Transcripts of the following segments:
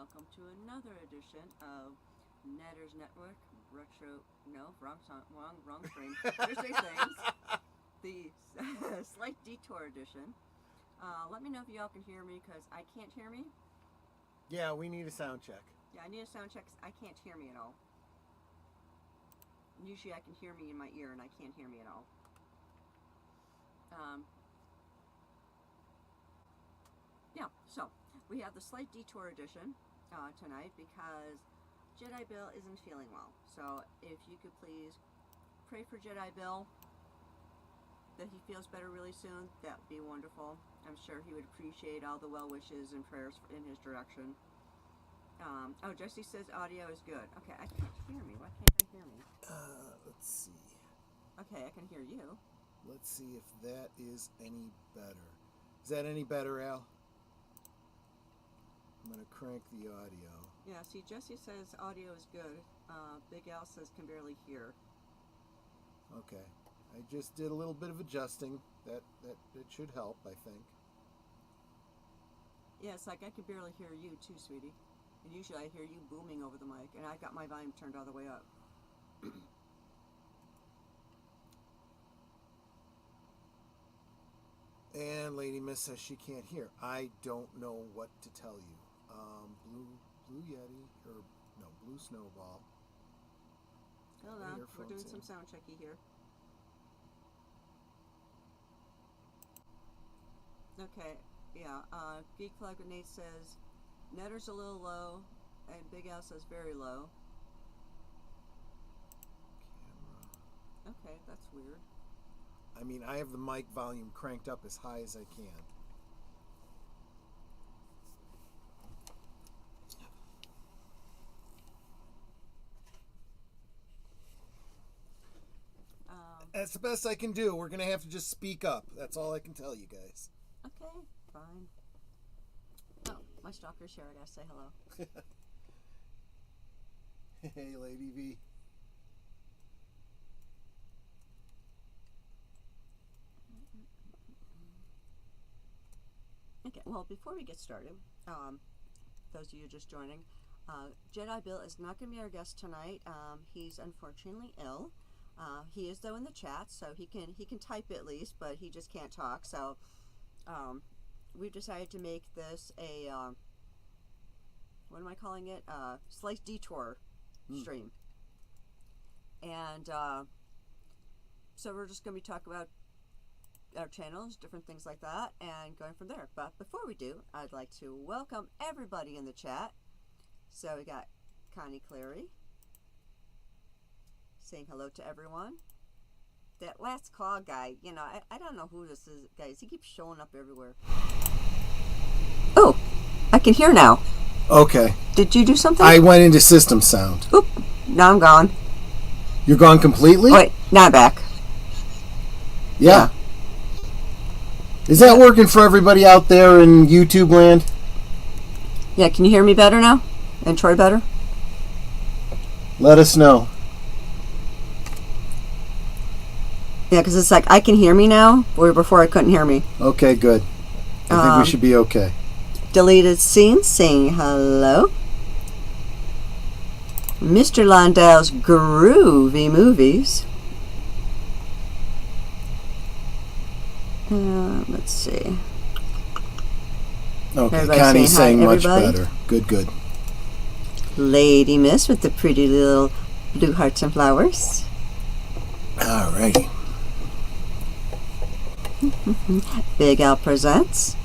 welcome to another edition of Netter's Network Retro. No, wrong stream. Thursday Things, the slight detour edition. Let me know if y'all can hear me, because I can't hear me. Yeah, we need a sound check. Yeah, I need a sound check because I can't hear me at all. Usually I can hear me in my ear, and I can't hear me at all. Yeah, so we have the slight detour edition tonight because Jedi Bill isn't feeling well. So if you could please pray for Jedi Bill that he feels better really soon, that would be wonderful. I'm sure he would appreciate all the well wishes and prayers in his direction. Oh, Jesse says audio is good. Okay, I can't hear me. Why can't I hear me? Let's see. Okay, I can hear you. Let's see if that is any better. Is that any better, Al? I'm going to crank the audio. Yeah, see, Jesse says audio is good. Big Al says can barely hear. Okay. I just did a little bit of adjusting. That should help, I think. Yeah, it's like I can barely hear you too, sweetie. And usually I hear you booming over the mic, and I got my volume turned all the way up. And Lady Miss says she can't hear. I don't know what to tell you. Blue Yeti, or no, Blue Snowball. Hold on, we're doing some sound checky here. Okay, yeah, Geek Flag Grenade says Netter's a little low, and Big Al says very low. Camera. Okay, that's weird. I mean, I have the mic volume cranked up as high as I can. That's the best I can do. We're going to have to just speak up. That's all I can tell you guys. Okay, fine. Oh, my stalker's here. I gotta say hello. Hey, Lady V. Okay, well, before we get started, those of you just joining, Jedi Bill is not going to be our guest tonight. He's unfortunately ill. He is, though, in the chat, so he can type at least, but he just can't talk. So we've decided to make this a what am I calling it? Slight detour stream. And so we're just going to be talking about our channels, different things like that, and going from there. But before we do, I'd like to welcome everybody in the chat. So we got Connie Clary saying hello to everyone. That last call guy, you know, I don't know who this is, guys. He keeps showing up everywhere. Oh, I can hear now. Okay. Did you do something? I went into system sound. Oop, now I'm gone. You're gone completely? Wait, now I'm back. Yeah. Is that working for everybody out there in YouTube land? Yeah, can you hear me better now? And Troy better? Let us know. Yeah, because it's like I can hear me now, where before I couldn't hear me. Okay, good. I think we should be okay. Deleted scenes saying hello. Mr. Londell's groovy movies. Let's see. Okay, Everybody Connie's saying hi, much everybody. better. Good. Lady Miss with the pretty little blue hearts and flowers. Alrighty. Big Al Presents.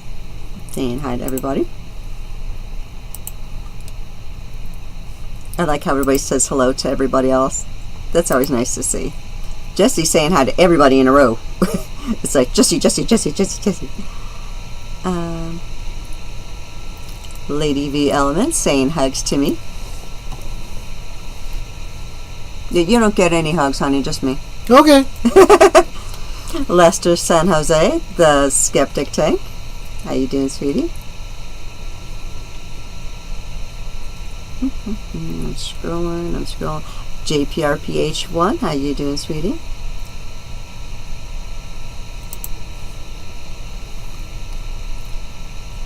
Saying hi to everybody. I like how everybody says hello to everybody else. That's always nice to see. Jesse saying hi to everybody in a row. It's like Jesse. Lady V Element saying hugs to me. You don't get any hugs, honey, just me. Okay. Lester San Jose, the Skeptic Tank. How you doing, sweetie? I'm scrolling. JPRPH1, how you doing, sweetie?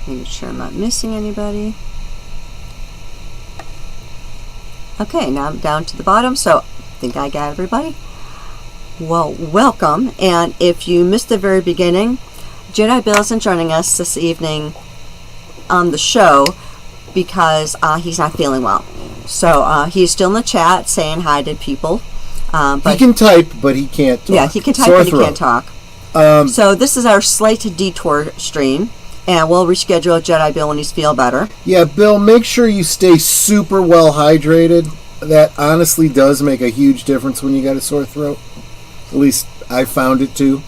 Making sure I'm not missing anybody. Okay, now I'm down to the bottom, so I think I got everybody. Well, welcome, and if you missed the very beginning, Jedi Bill isn't joining us this evening on the show because he's not feeling well. So he's still in the chat saying hi to people. But he can type, but he can't talk. Yeah, he can type, but he can't talk. So this is our Slate to Detour stream, and we'll reschedule Jedi Bill when he's feel better. Yeah, Bill, make sure you stay super well hydrated. That honestly does make a huge difference when you got a sore throat. At least I found it to.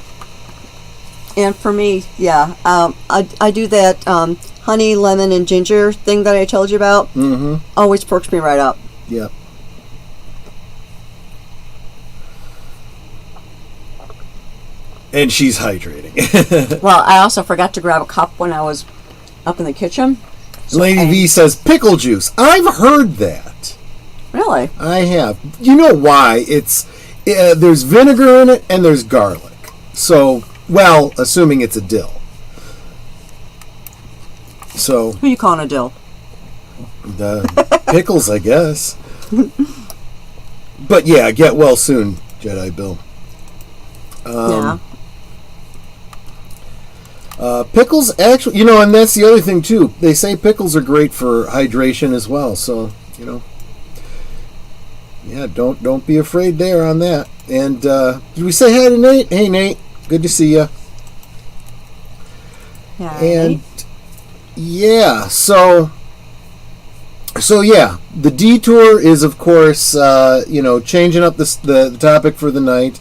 And for me, yeah, I do that honey, lemon, and ginger thing that I told you about. Mm-hmm. Always perks me right up. Yeah. And she's hydrating. Well, I also forgot to grab a cup when I was up in the kitchen. So Lady V says pickle juice. I've heard that. Really? I have. You know why? It's there's vinegar in it and there's garlic. So, well, assuming it's a dill. So. Who you calling a dill? The pickles, I guess. But yeah, get well soon, Jedi Bill. Yeah. Pickles actually, and that's the other thing too. They say pickles are great for hydration as well. So, yeah, don't be afraid there on that. And did we say hi to Nate? Hey, Nate, good to see you. Yeah. And yeah, so yeah, the detour is of course changing up the topic for the night.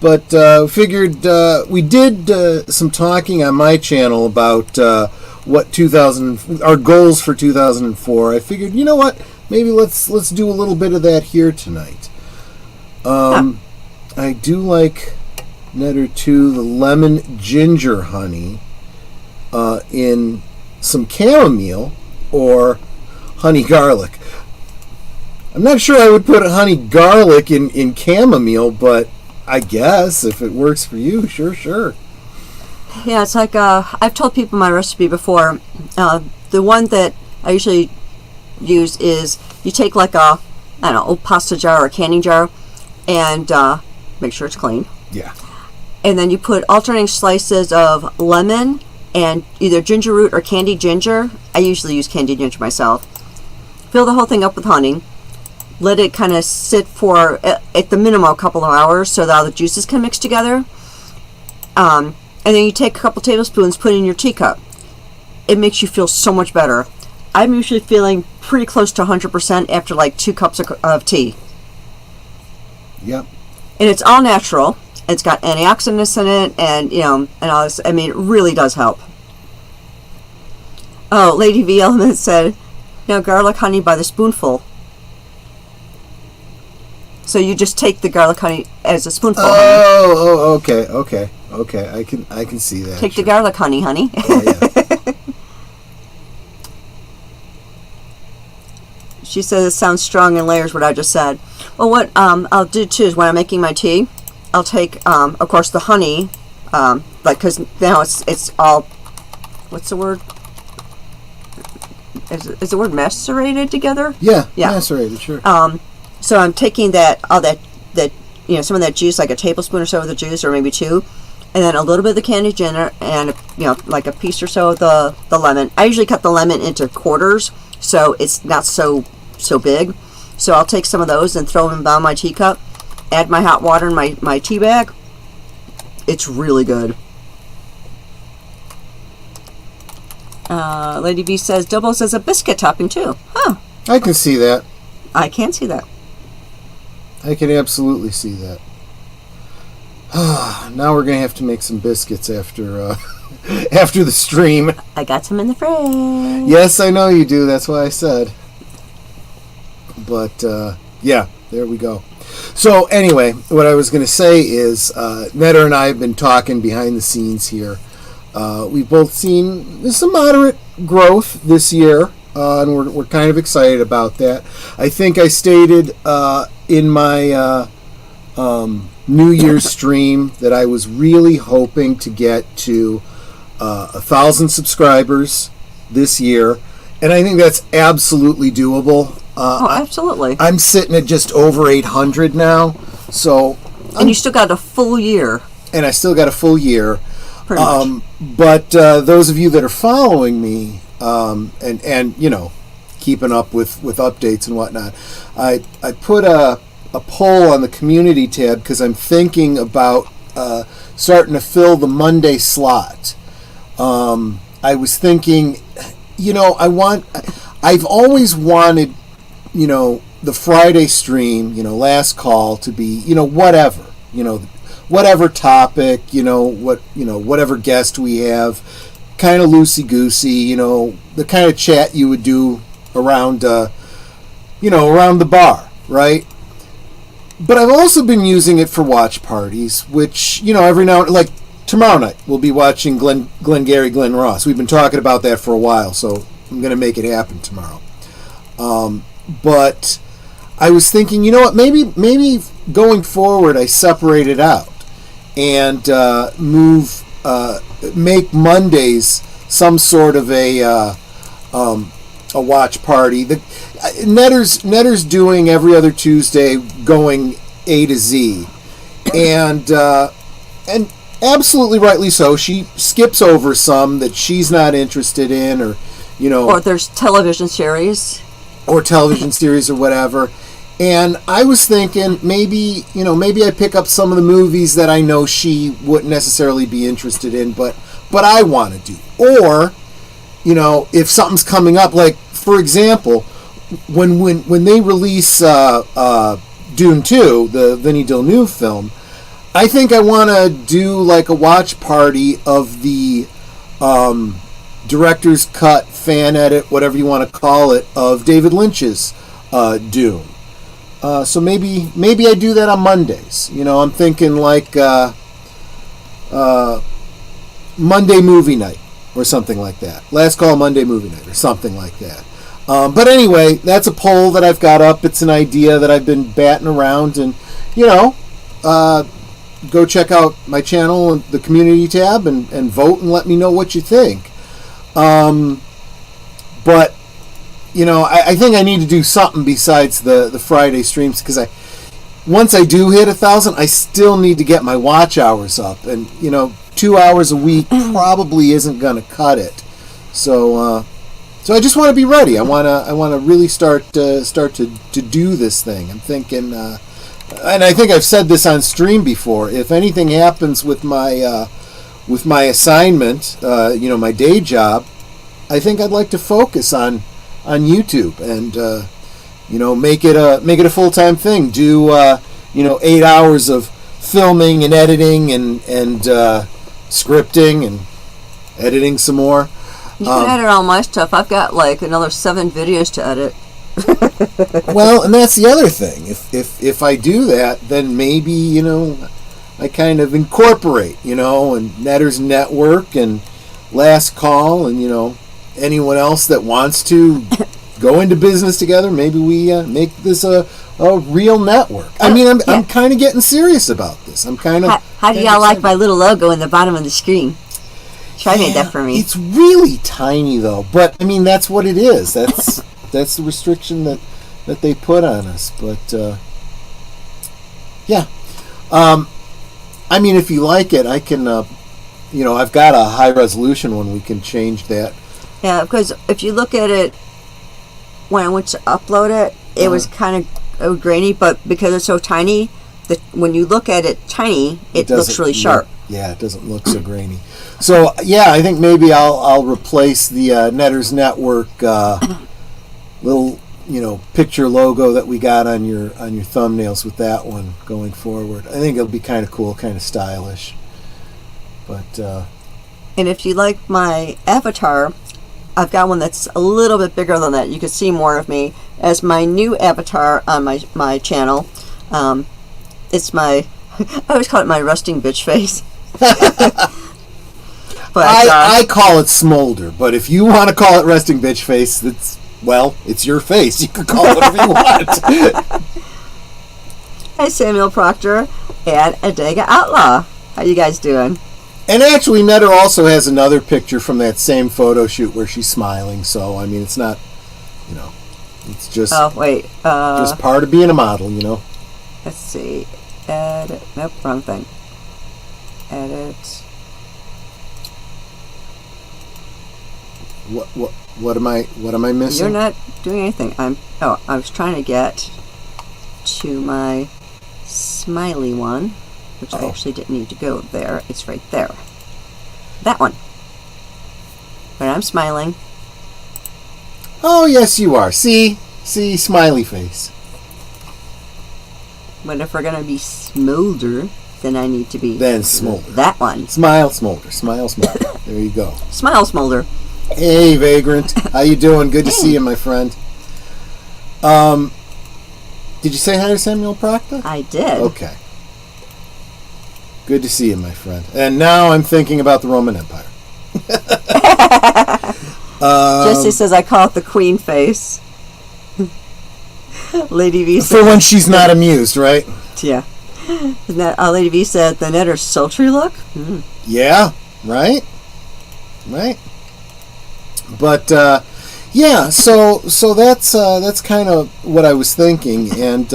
But figured we did some talking on my channel about what our goals for 2004. I figured, you know what, maybe let's do a little bit of that here tonight. I do like Netter 2, the lemon ginger honey in some chamomile or honey garlic. I'm not sure I would put honey garlic in chamomile, but I guess if it works for you, sure. Yeah, it's like I've told people my recipe before. The one that I usually use is you take like old pasta jar or a canning jar, and make sure it's clean. Yeah. And then you put alternating slices of lemon and either ginger root or candied ginger. I usually use candied ginger myself. Fill the whole thing up with honey. Let it kind of sit for, at the minimum, a couple of hours so that all the juices can mix together. And then you take a couple tablespoons, put it in your teacup. It makes you feel so much better. I'm usually feeling pretty close to 100% after like 2 cups of tea. Yep. And it's all natural. It's got antioxidants in it and, and all this. I mean, it really does help. Oh, Lady V Element said, garlic honey by the spoonful. So you just take the garlic honey as a spoonful. Oh, okay. I can see that. Take the garlic honey. Yeah. She says it sounds strong in layers. What I just said. Well, what I'll do too is when I'm making my tea, I'll take, of course, the honey, because now it's all. What's the word? Is the word macerated together? Yeah. Macerated, sure. So I'm taking all that some of that juice, like a tablespoon or so of the juice, or maybe 2, and then a little bit of the candied ginger, and like a piece or so of the lemon. I usually cut the lemon into quarters, so it's not so big. So I'll take some of those and throw them down my teacup. Add my hot water in my tea bag. It's really good. Lady B says doubles as a biscuit topping too. Huh. I can see that. I can see that. I can absolutely see that. Now we're going to have to make some biscuits after after the stream. I got some in the fridge. Yes, I know you do. That's why I said. But, yeah, there we go. So, anyway, what I was going to say is Netter and I have been talking behind the scenes here. We've both seen some moderate growth this year. And we're kind of excited about that. I think I stated in my New Year's stream that I was really hoping to get to 1,000 subscribers this year, and I think that's absolutely doable. Absolutely. I'm sitting at just over 800 now. So, and you still got a full year. And I still got a full year. Pretty much. But those of you that are following me, and you know, keeping up with updates and whatnot, I put a poll on the community tab because I'm thinking about starting to fill the Monday slot. I was thinking, you know, I've always wanted, you know, the Friday stream, you know, last call to be, you know, whatever, you know, whatever topic, you know, whatever guest we have, kind of loosey-goosey, you know, the kind of chat you would do around, you know, around the bar, right? But I've also been using it for watch parties, which, you know, every now and like tomorrow night we'll be watching Glengarry Glen Ross. We've been talking about that for a while, so I'm going to make it happen tomorrow. But I was thinking, you know what, maybe going forward I separate it out and make Mondays some sort of a watch party. Netter's doing every other Tuesday, going A to Z, and absolutely rightly so. She skips over some that she's not interested in, or you know, or there's television series or whatever. And I was thinking maybe I pick up some of the movies that I know she wouldn't necessarily be interested in, but I want to do. Or, you know, if something's coming up, like for example, when they release Dune 2, the Denis Villeneuve film, I think I want to do like a watch party of the director's cut, fan edit, whatever you want to call it, of David Lynch's Dune. So maybe I do that on Mondays. You know, I'm thinking like Monday movie night or something like that. Last call Monday movie night or something like that. But anyway, that's a poll that I've got up. It's an idea that I've been batting around, and you know, go check out my channel and the community tab and vote and let me know what you think. But you know, I think I need to do something besides the Friday streams, because once I do hit 1,000, I still need to get my watch hours up, and you know, 2 hours a week probably isn't going to cut it. So I just want to be ready. I want to really start to do this thing. I'm thinking, and I think I've said this on stream before. If anything happens with my assignment, you know, my day job, I think I'd like to focus on YouTube and you know, make it a full-time thing. Do you know, 8 hours of filming and editing and scripting and editing some more. You can edit all my stuff. I've got like another 7 videos to edit. Well, and that's the other thing. If I do that, then maybe, you know, I kind of incorporate, you know, and Netter's Network and Last Call, and you know, anyone else that wants to go into business together. Maybe we make this a real network. I mean, I'm kind of getting serious about this. I'm kind of. How do y'all like my little logo in the bottom of the screen? Try made that for me. It's really tiny though, but I mean, that's what it is. That's the restriction that they put on us. But yeah, I mean, if you like it, I can. You know, I've got a high resolution one. We can change that. Yeah, because if you look at it, when I went to upload it, it was kind of grainy, but because it's so tiny, when you look at it tiny, it looks really sharp. Yeah, it doesn't look so grainy. So yeah, I think maybe I'll replace the Netter's Network little, you know, picture logo that we got on your thumbnails with that one going forward. I think it'll be kind of cool, kind of stylish. But and if you like my avatar, I've got one that's a little bit bigger than that. You can see more of me as my new avatar on my channel. It's my I always call it my resting bitch face. But I call it smolder, but if you want to call it resting bitch face, it's your face. You can call it whatever you want. Hey, Samuel Proctor and Adega Outlaw. How you guys doing? And actually, Netter also has another picture from that same photo shoot where she's smiling. So, I mean, it's not, you know, It's just Oh, wait. just part of being a model, you know. Let's see. Edit. Nope, wrong thing. Edit. What am I missing? You're not doing anything. I was trying to get to my smiley one, which I actually didn't need to go there. It's right there. That one. But I'm smiling. Oh, yes, you are. See, smiley face. But if we're gonna be smolder, then I need to be Then smolder. that one. Smile, smolder. Smile, smolder. There you go. Smile, smolder. Hey, Vagrant. How you doing? Good to see you, my friend. Did you say hi to Samuel Proctor? I did. Okay. Good to see you, my friend. And now I'm thinking about the Roman Empire. Jesse says I call it the queen face. Lady V said, For when she's not amused, right? yeah. Isn't that, Lady V said the netter's sultry look? Mm. Yeah, right? Right. But yeah, so that's kind of what I was thinking, and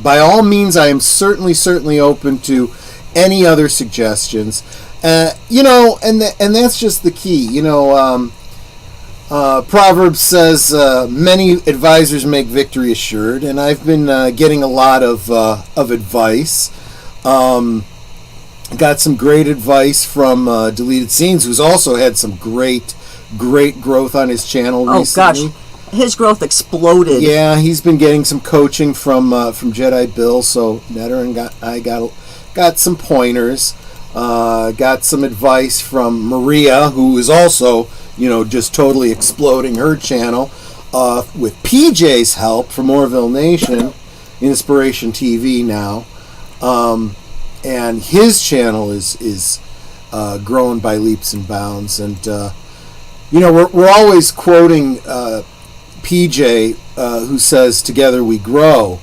by all means, I am certainly open to any other suggestions. You know, and that's just the key. You know, Proverbs says many advisors make victory assured, and I've been getting a lot of advice. Got some great advice from Deleted Scenes, who's also had some great growth on his channel recently. Oh gosh, his growth exploded. Yeah, he's been getting some coaching from Jedi Bill, so Netter and I got some pointers. Got some advice from Maria, who is also, you know, just totally exploding her channel with PJ's help from Orville Nation, Inspiration TV now. And his channel is growing by leaps and bounds, and you know, we're always quoting PJ, who says, "Together we grow."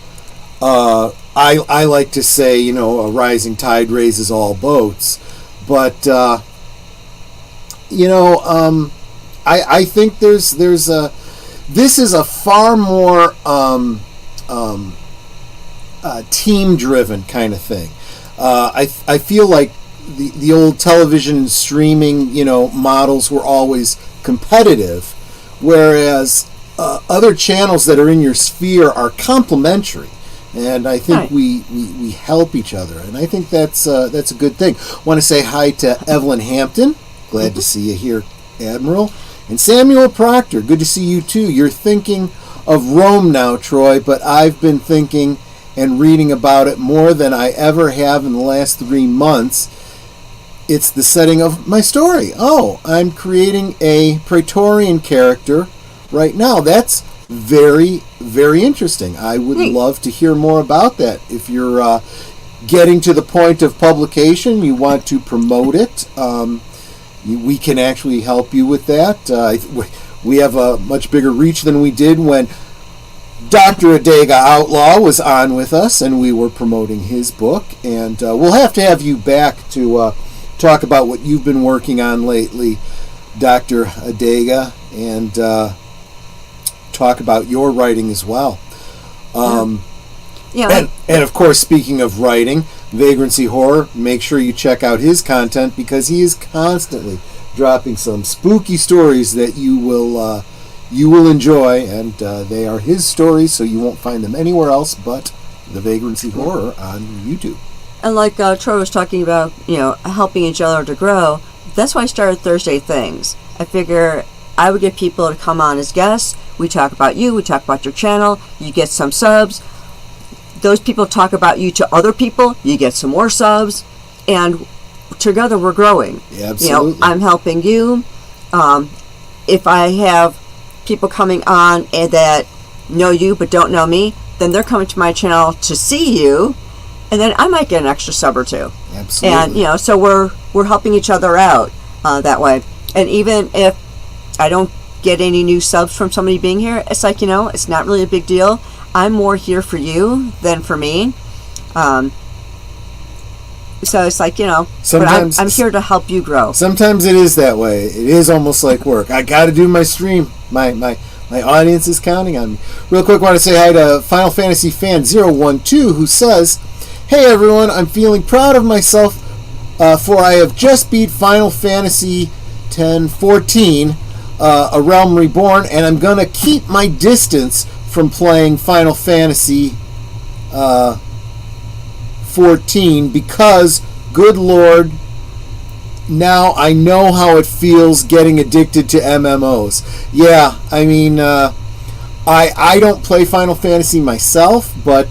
I like to say, you know, a rising tide raises all boats, but you know, I think this is a far more team-driven kind of thing. I feel like the old television and streaming, you know, models were always competitive, whereas other channels that are in your sphere are complementary, and I think we help each other, and I think that's a good thing. Want to say hi to Evelyn Hampton. Glad to see you here, Admiral. And Samuel Proctor, good to see you too. You're thinking of Rome now, Troy, but I've been thinking and reading about it more than I ever have in the last 3 months. It's the setting of my story. Oh, I'm creating a Praetorian character right now. That's very, very interesting. I would love to hear more about that. If you're getting to the point of publication, you want to promote it, we can actually help you with that. We have a much bigger reach than we did when Dr. Adega Outlaw was on with us and we were promoting his book. And we'll have to have you back to talk about what you've been working on lately, Dr. Adega, and talk about your writing as well. Yeah. And of course, speaking of writing, Vagrancy Horror, make sure you check out his content because he is constantly dropping some spooky stories that you will enjoy, and they are his stories, so you won't find them anywhere else but the Vagrancy Horror on YouTube. And like Troy was talking about, you know, helping each other to grow, that's why I started Thursday Things. I figure I would get people to come on as guests. We talk about you, we talk about your channel, you get some subs. Those people talk about you to other people, you get some more subs, and together we're growing. Yeah, absolutely. You know, I'm helping you. If I have people coming on and that know you but don't know me, then they're coming to my channel to see you, and then I might get an extra sub or two. Absolutely. And you know, so we're helping each other out that way. And even if I don't get any new subs from somebody being here, it's like, you know, it's not really a big deal. I'm more here for you than for me. So it's like, you know, sometimes I'm here to help you grow. Sometimes it is that way. It is almost like work. I got to do my stream, my My audience is counting on me. Real quick, want to say hi to Final Fantasy Fan 012, who says, "Hey everyone, I'm feeling proud of myself for I have just beat Final Fantasy X-14, A Realm Reborn, and I'm going to keep my distance from playing Final Fantasy 14 because, good Lord, now I know how it feels getting addicted to MMOs." Yeah, I mean, I don't play Final Fantasy myself, but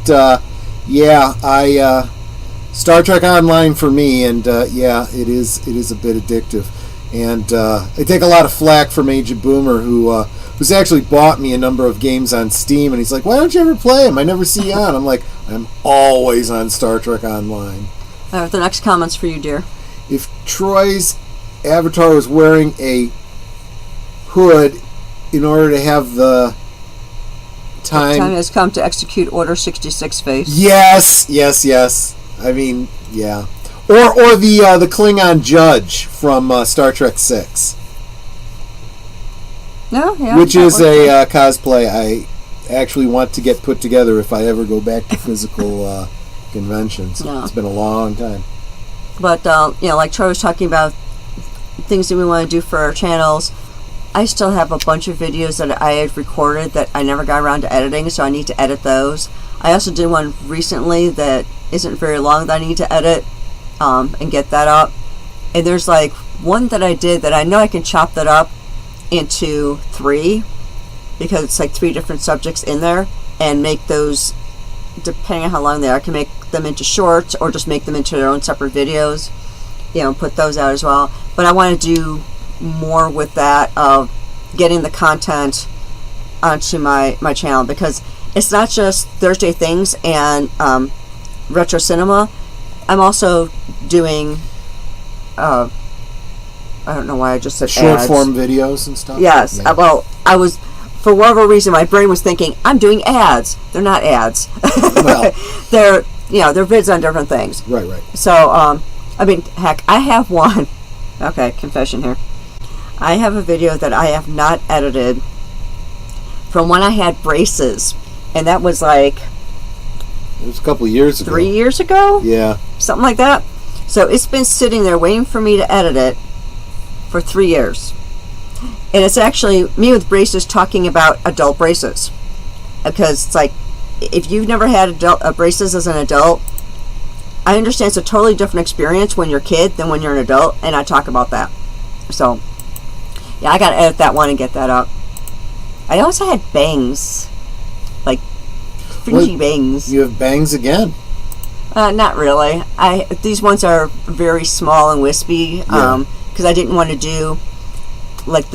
Star Trek Online for me, and it is a bit addictive. And I take a lot of flack from Agent Boomer, who's actually bought me a number of games on Steam, and he's like, "Why don't you ever play them? I never see you on." I'm like, "I'm always on Star Trek Online." The next comment's for you, dear. If Troy's avatar was wearing a hood in order to have the time has come to execute Order 66 face. Yes. I mean, yeah. Or the Klingon judge from Star Trek 6. No, yeah. Which is a cosplay I actually want to get put together if I ever go back to physical conventions. Yeah. It's been a long time. But, like Troy was talking about things that we want to do for our channels, I still have a bunch of videos that I had recorded that I never got around to editing, so I need to edit those. I also did one recently that isn't very long that I need to edit and get that up. And there's like one that I did that I know I can chop that up into 3 because it's like 3 different subjects in there and make those, depending on how long they are, I can make them into shorts or just make them into their own separate videos, put those out as well. But I want to do more with that of getting the content onto my channel, because it's not just Thursday Things and Retro Cinema. I'm also doing I don't know why I just said short ads. form videos and stuff. Yes. Yeah. Well, I was, for whatever reason, my brain was thinking I'm doing ads. They're not ads. Well, they're vids on different things. Right. So I mean, heck, I have one. Okay, confession here. I have a video that I have not edited from when I had braces, and that was like it was a couple of years ago. 3 years ago? Yeah. Something like that. So it's been sitting there waiting for me to edit it for 3 years. And it's actually me with braces talking about adult braces. Because it's like, if you've never had braces as an adult, I understand it's a totally different experience when you're a kid than when you're an adult, and I talk about that. So, yeah, I gotta edit that one and get that up. I also had bangs. Like, fringy bangs. You have bangs again. Not really. These ones are very small and wispy, because I didn't want to do like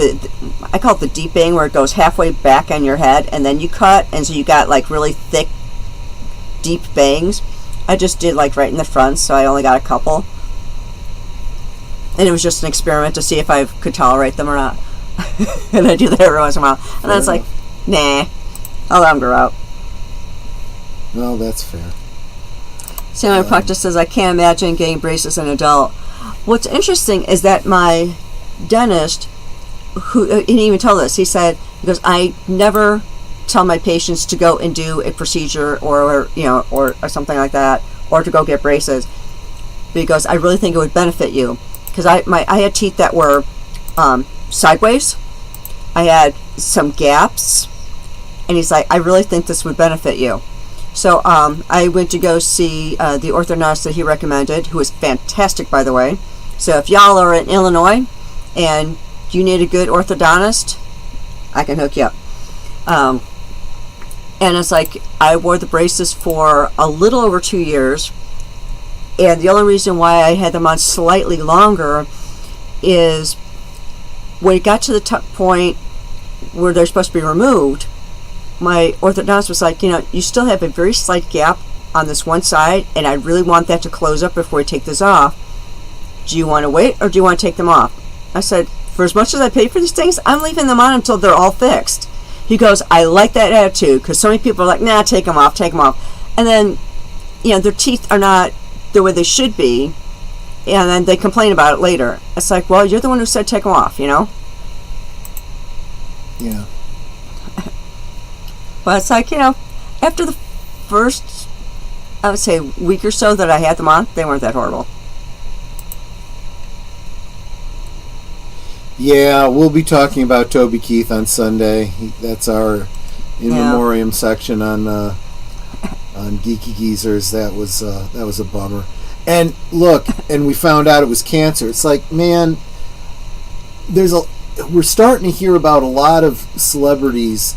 I call it the deep bang, where it goes halfway back on your head and then you cut, and so you got like really thick, deep bangs. I just did like right in the front, so I only got a couple, and it was just an experiment to see if I could tolerate them or not. And I do that every once in a while, and then it's like, nah, I'll let them grow out. Well, that's fair. Samuel Proctor says, I can't imagine getting braces as an adult. What's interesting is that my dentist, who he didn't even tell this, he goes, I never tell my patients to go and do a procedure or something like that, or to go get braces, because I really think it would benefit you. Because I had teeth that were sideways. I had some gaps, and he's like, I really think this would benefit you. So I went to go see the orthodontist that he recommended, who is fantastic, by the way. So if y'all are in Illinois and you need a good orthodontist, I can hook you up. And it's like, I wore the braces for a little over 2 years, and the only reason why I had them on slightly longer is when it got to the point where they're supposed to be removed, my orthodontist was like, you still have a very slight gap on this one side, and I really want that to close up before we take this off. Do you want to wait, or do you want to take them off? I said, for as much as I pay for these things, I'm leaving them on until they're all fixed. He goes, I like that attitude, because so many people are like, nah, take them off. And then, their teeth are not the way they should be, and then they complain about it later. It's like, well, you're the one who said take them off, Yeah. But it's like, after the first, I would say, week or so that I had them on, they weren't that horrible. Yeah, we'll be talking about Toby Keith on Sunday. That's our in memoriam section on Geeky Geezers. That was a bummer. And look, and we found out it was cancer. It's like, man, we're starting to hear about a lot of celebrities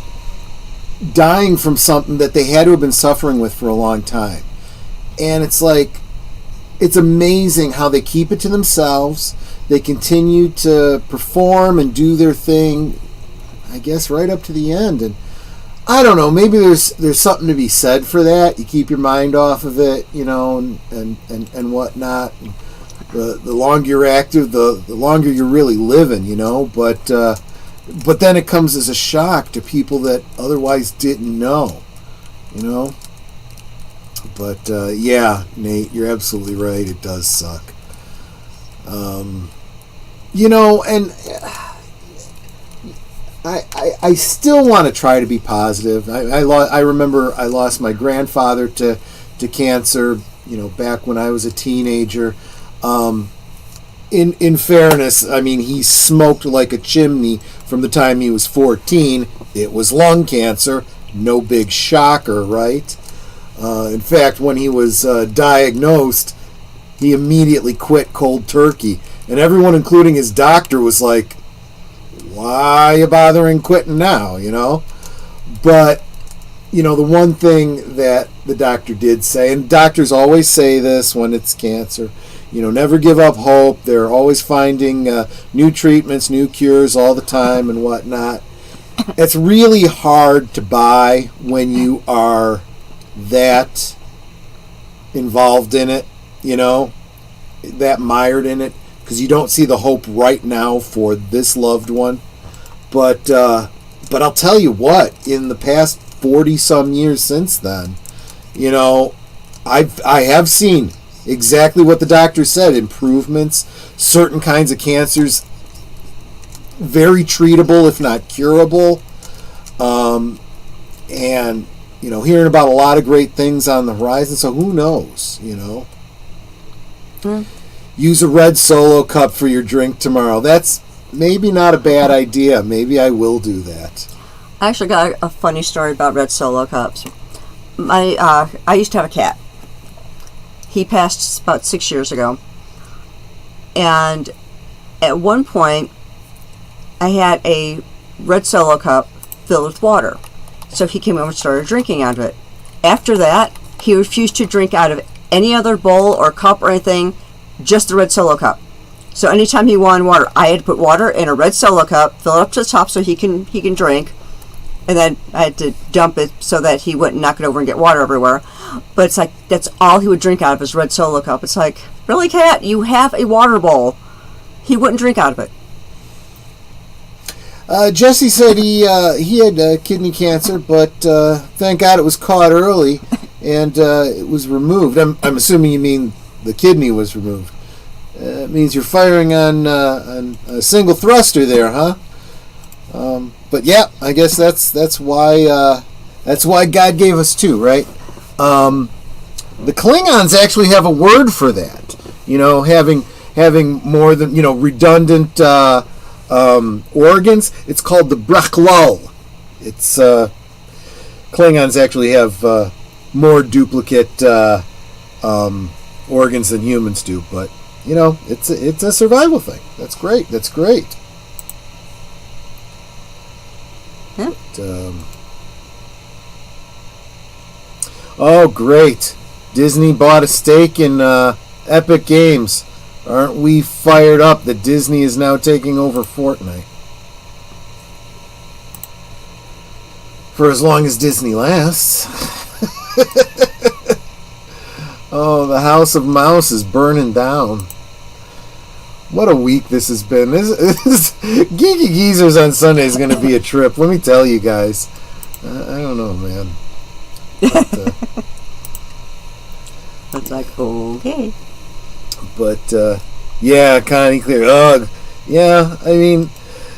dying from something that they had to have been suffering with for a long time. And it's like, it's amazing how they keep it to themselves. They continue to perform and do their thing, I guess, right up to the end. And I don't know, maybe there's something to be said for that. You keep your mind off of it, and whatnot. The longer you're active, the longer you're really living, But then it comes as a shock to people that otherwise didn't know, But yeah, Nate, you're absolutely right. It does suck. And I still want to try to be positive. I remember I lost my grandfather to cancer, back when I was a teenager. In fairness, I mean, he smoked like a chimney from the time he was 14. It was lung cancer. No big shocker, right? In fact, when he was diagnosed, he immediately quit cold turkey. And everyone, including his doctor, was like, why are you bothering quitting now, But, the one thing that the doctor did say, and doctors always say this when it's cancer, never give up hope. They're always finding new treatments, new cures all the time and whatnot. It's really hard to buy when you are that involved in it, that mired in it, because you don't see the hope right now for this loved one. But I'll tell you what, in the past 40 some years since then, I have seen exactly what the doctor said, improvements, certain kinds of cancers, very treatable, if not curable, and hearing about a lot of great things on the horizon. So who knows, Use a red Solo cup for your drink tomorrow. That's maybe not a bad idea. Maybe I will do that. I actually got a funny story about red Solo cups. I used to have a cat. He passed about 6 years ago. And at one point, I had a red Solo cup filled with water. So he came over and started drinking out of it. After that, he refused to drink out of any other bowl or cup or anything, just the red Solo cup. So anytime he wanted water, I had to put water in a red Solo cup, fill it up to the top so he can drink, and then I had to dump it so that he wouldn't knock it over and get water everywhere. But it's like, that's all he would drink out of his red Solo cup. It's like, really, cat? You have a water bowl. He wouldn't drink out of it. Jesse said he had kidney cancer, but thank God it was caught early and it was removed. I'm assuming you mean the kidney was removed. It means you're firing on a single thruster there, huh? But yeah, I guess that's why God gave us two, right? The Klingons actually have a word for that. Having more than redundant organs. It's called the brachlal. It's Klingons actually have more duplicate organs than humans do, but it's a survival thing. That's great. Yeah. Oh, great! Disney bought a stake in Epic Games. Aren't we fired up that Disney is now taking over Fortnite? For as long as Disney lasts. Oh, the House of Mouse is burning down. What a week this has been. This Geeky Geezers on Sunday is going to be a trip. Let me tell you guys. I don't know, man. But, it's like, okay. But, yeah, Connie Clary. Yeah, I mean,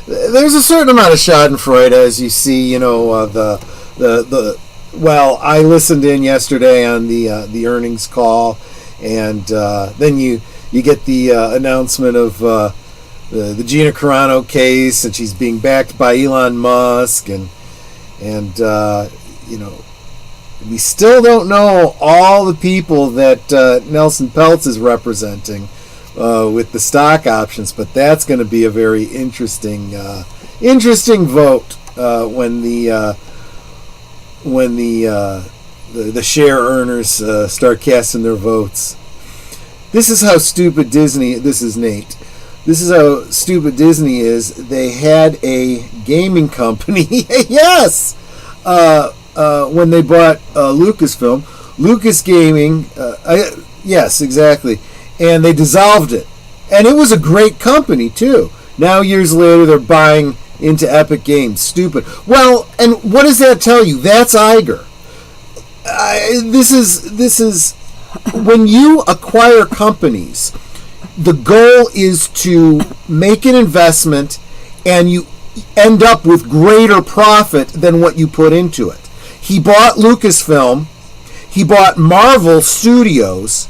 there's a certain amount of schadenfreude as you see, the Well, I listened in yesterday on the earnings call, and then you get the announcement of the Gina Carano case, and she's being backed by Elon Musk, and we still don't know all the people that Nelson Peltz is representing with the stock options, but that's going to be a very interesting vote when the share earners start casting their votes. This is how stupid Disney. This is Nate. This is how stupid Disney is. They had a gaming company. Yes. When they bought Lucasfilm, Lucas Gaming. Yes, exactly. And they dissolved it, and it was a great company too. Now years later, they're buying into Epic Games. Stupid. Well, and what does that tell you? That's Iger. This is when you acquire companies, the goal is to make an investment, and you end up with greater profit than what you put into it. He bought Lucasfilm, he bought Marvel Studios,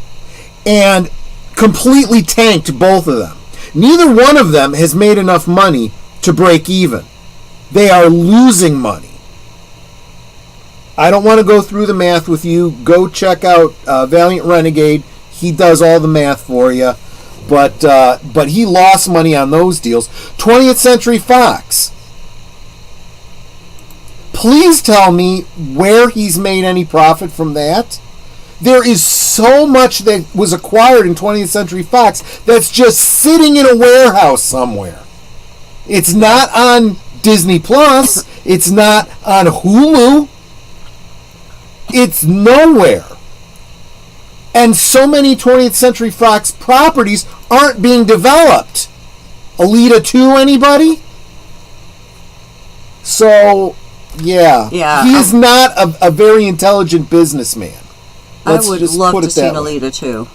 and completely tanked both of them. Neither one of them has made enough money to break even. They are losing money. I don't want to go through the math with you. Go check out Valiant Renegade. He does all the math for you. But he lost money on those deals. 20th Century Fox. Please tell me where he's made any profit from that. There is so much that was acquired in 20th Century Fox that's just sitting in a warehouse somewhere. It's not on Disney Plus. It's not on Hulu. It's nowhere. And so many 20th Century Fox properties aren't being developed. Alita 2, anybody? So, yeah. He is not a very intelligent businessman. I would love to see Alita 2.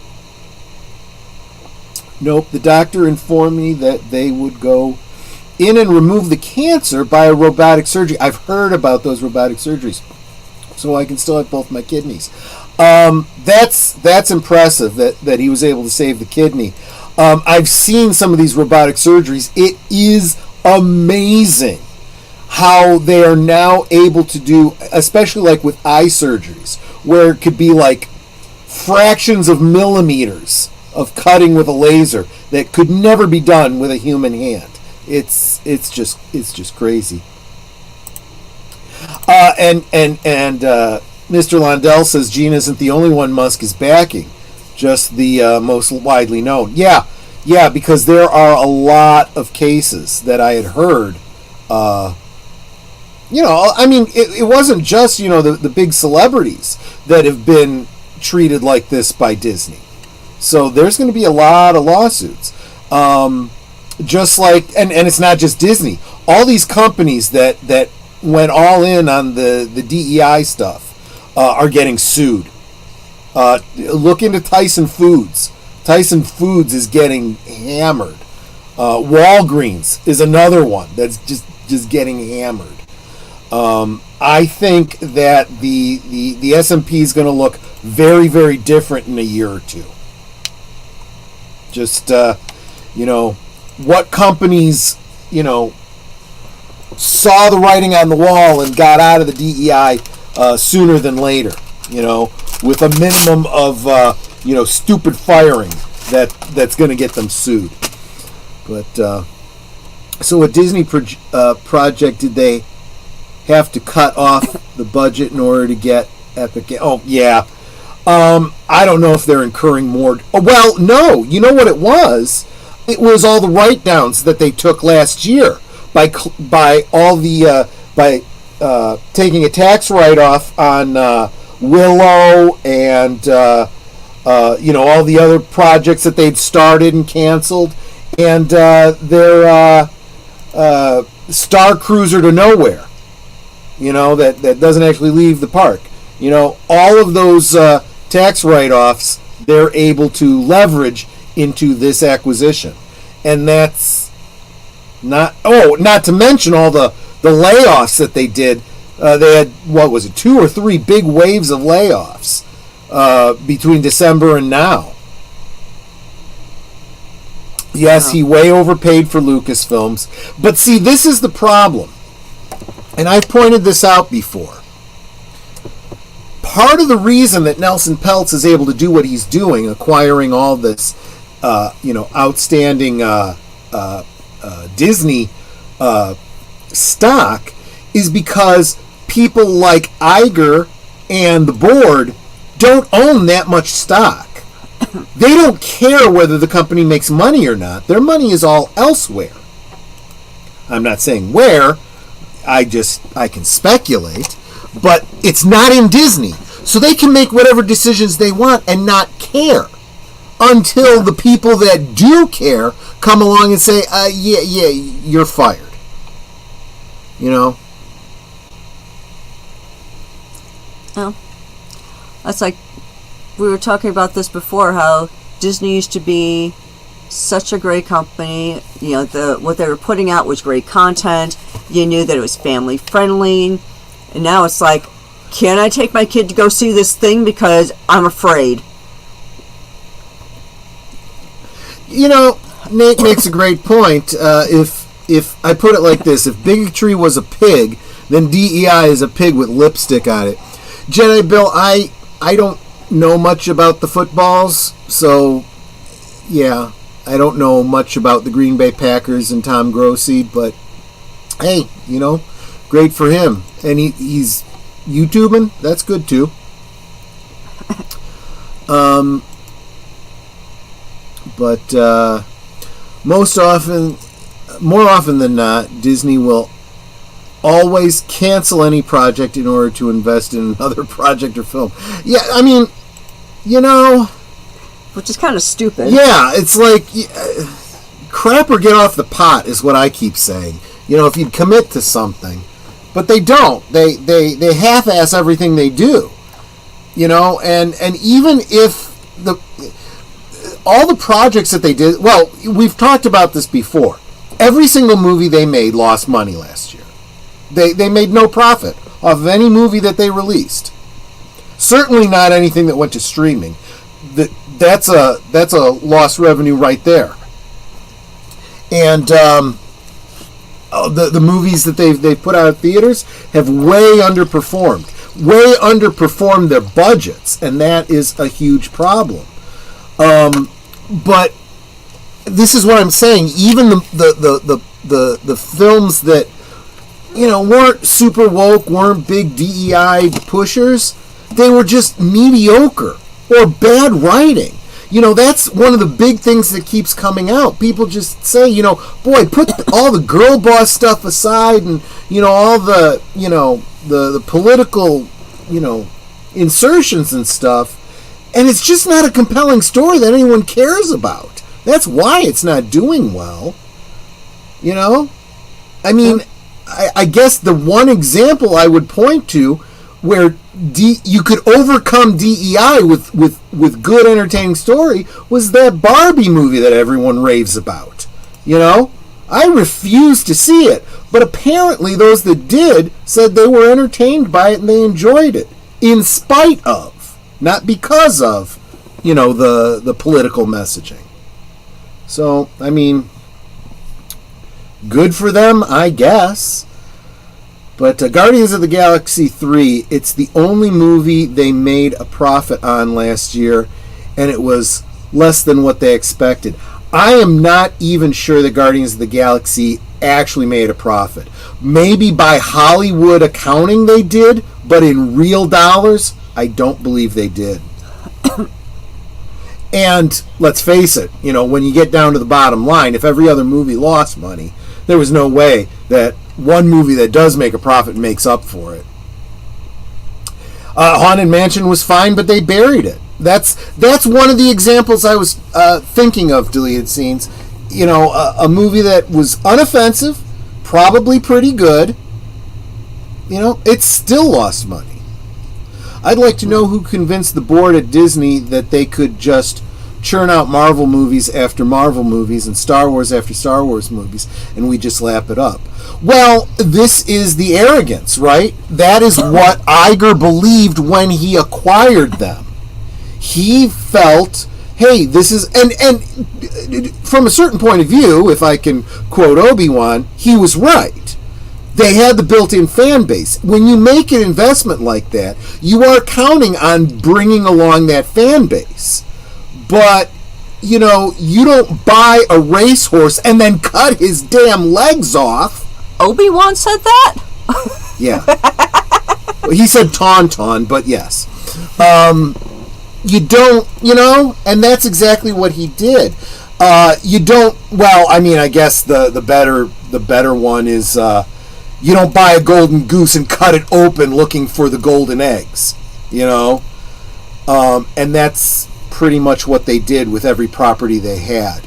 Nope, the doctor informed me that they would go in and remove the cancer by a robotic surgery. I've heard about those robotic surgeries, so I can still have both my kidneys. That's impressive that he was able to save the kidney. I've seen some of these robotic surgeries. It is amazing how they are now able to do, especially like with eye surgeries, where it could be like fractions of millimeters of cutting with a laser that could never be done with a human hand. It's just crazy. And Mr. Londell says Gene isn't the only one Musk is backing, just the most widely known. Yeah, because there are a lot of cases that I had heard. I mean, it wasn't just, the big celebrities that have been treated like this by Disney. So there's going to be a lot of lawsuits. Just like, and it's not just Disney. All these companies that went all in on the DEI stuff are getting sued. Look into Tyson Foods. Tyson Foods is getting hammered. Walgreens is another one that's just getting hammered. I think that the S&P is going to look very, very different in a year or two. Just, what companies, saw the writing on the wall and got out of the DEI sooner than later, with a minimum of, stupid firing that's going to get them sued. But, so what Disney project did they have to cut off the budget in order to get Epic? Oh, yeah. I don't know if they're incurring more. Oh, well, no. You know what it was? It was all the write-downs that they took last year by all the taking a tax write-off on Willow and all the other projects that they'd started and canceled, and their Star Cruiser to Nowhere. That doesn't actually leave the park. All of those tax write-offs they're able to leverage into this acquisition. And that's not to mention all the layoffs that they did They had, what was it, 2 or 3 big waves of layoffs between December and now. Yes, he way overpaid for Lucasfilms. But see, this is the problem. And I've pointed this out before. Part of the reason that Nelson Peltz is able to do what he's doing, acquiring all this, outstanding Disney stock, is because people like Iger and the board don't own that much stock. They don't care whether the company makes money or not. Their money is all elsewhere. I'm not saying where. I can speculate. But it's not in Disney. So they can make whatever decisions they want and not care until the people that do care come along and say, yeah, you're fired. You know? Oh. That's like, we were talking about this before, how Disney used to be such a great company. You know, what they were putting out was great content. You knew that it was family friendly. And now it's like, can I take my kid to go see this thing because I'm afraid? You know, Nate makes a great point. If I put it like this, if bigotry was a pig, then DEI is a pig with lipstick on it. Jedi Bill, I don't know much about the footballs, so yeah, I don't know much about the Green Bay Packers and Tom Grossi, but hey, you know, great for him. And he's YouTubing, that's good too. But more often than not, Disney will always cancel any project in order to invest in another project or film. Yeah, I mean, you know, which is kind of stupid. Yeah, it's like crap or get off the pot is what I keep saying. You know, if you'd commit to something. But they don't. They half-ass everything they do. You know, and even if all the projects that they did, well, we've talked about this before. Every single movie they made lost money last year. They made no profit off of any movie that they released. Certainly not anything that went to streaming. That's a lost revenue right there. And the movies that they've put out at theaters have way underperformed their budgets, and that is a huge problem. But this is what I'm saying. Even the films that, you know, weren't super woke, weren't big DEI pushers, they were just mediocre or bad writing. You know, that's one of the big things that keeps coming out. People just say, you know, boy, put all the girl boss stuff aside and, you know, all the, you know, the political, you know, insertions and stuff, and it's just not a compelling story that anyone cares about. That's why it's not doing well. You know? I mean, I guess the one example I would point to where you could overcome DEI with good entertaining story was that Barbie movie that everyone raves about. You know? I refuse to see it, but apparently those that did said they were entertained by it and they enjoyed it, in spite of, not because of, you know, the political messaging. So, I mean, good for them, I guess. But Guardians of the Galaxy 3, it's the only movie they made a profit on last year, and it was less than what they expected. I am not even sure that Guardians of the Galaxy actually made a profit. Maybe by Hollywood accounting they did, but in real dollars, I don't believe they did. And let's face it, you know, when you get down to the bottom line, if every other movie lost money, there was no way that one movie that does make a profit makes up for it. Haunted Mansion was fine, but they buried it. That's one of the examples I was thinking of, deleted scenes. You know, a movie that was unoffensive, probably pretty good. You know, it still lost money. I'd like to know who convinced the board at Disney that they could just churn out Marvel movies after Marvel movies and Star Wars after Star Wars movies, and we just lap it up. Well, this is the arrogance, right? That is what Iger believed when he acquired them. He felt, hey, this is, and from a certain point of view, if I can quote Obi-Wan, he was right. They had the built-in fan base. When you make an investment like that, you are counting on bringing along that fan base. But, you don't buy a racehorse and then cut his damn legs off. Obi-Wan said that? Yeah. Well, he said tauntaun, but yes. You don't, and that's exactly what he did. You don't, well, I mean, I guess the better one is you don't buy a golden goose and cut it open looking for the golden eggs, and that's pretty much what they did with every property they had.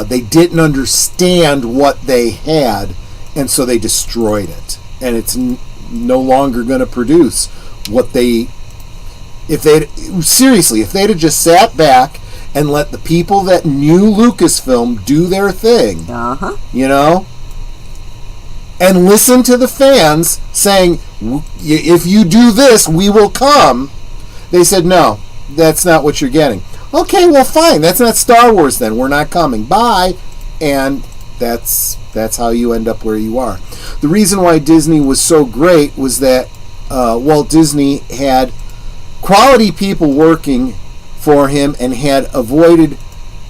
They didn't understand what they had, and so they destroyed it. And it's no longer going to produce what they... If they'd have just sat back and let the people that knew Lucasfilm do their thing, and listen to the fans saying, if you do this, we will come. They said, no, that's not what you're getting. Okay, well, fine. That's not Star Wars then. We're not coming. Bye. And that's how you end up where you are. The reason why Disney was so great was that Walt Disney had quality people working for him and had avoided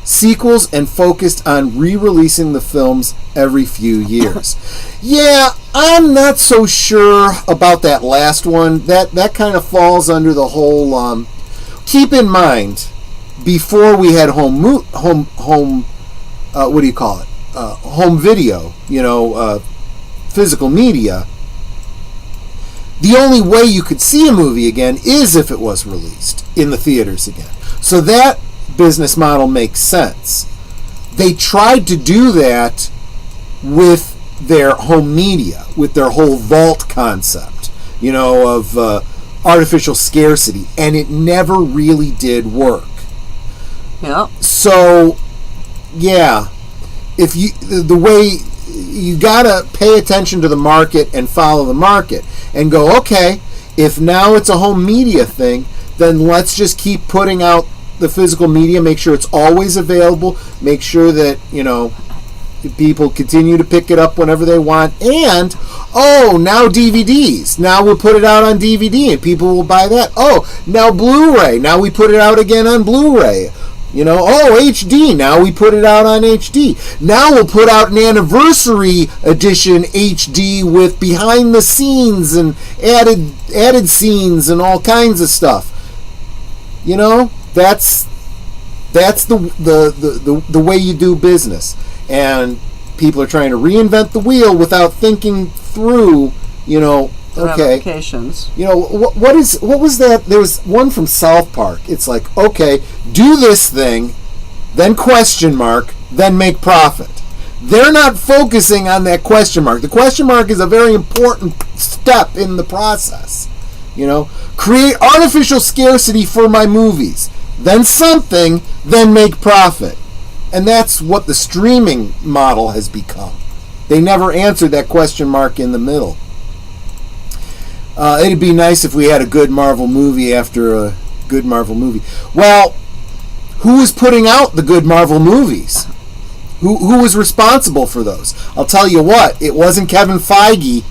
sequels and focused on re-releasing the films every few years. Yeah, I'm not so sure about that last one. That kind of falls under the whole... keep in mind, before we had home video, physical media, the only way you could see a movie again is if it was released in the theaters again. So that business model makes sense. They tried to do that with their home media, with their whole vault concept, of artificial scarcity, and it never really did work. Yeah. So, yeah, if the way you gotta pay attention to the market and follow the market and go, okay, if now it's a home media thing, then let's just keep putting out the physical media, make sure it's always available, make sure that, people continue to pick it up whenever they want, and, now DVDs. Now we'll put it out on DVD and people will buy that. Now Blu-ray. Now we put it out again on Blu-ray. HD. Now we put it out on HD. Now we'll put out an anniversary edition HD with behind the scenes and added scenes and all kinds of stuff. That's the way you do business. And people are trying to reinvent the wheel without thinking through, okay, ramifications. What was that? There was one from South Park. It's like, okay, do this thing, then question mark, then make profit. They're not focusing on that question mark. The question mark is a very important step in the process. Create artificial scarcity for my movies, then something, then make profit. And that's what the streaming model has become. They never answered that question mark in the middle. It'd be nice if we had a good Marvel movie after a good Marvel movie. Well, who was putting out the good Marvel movies? Who was responsible for those? I'll tell you what, it wasn't Kevin Feige.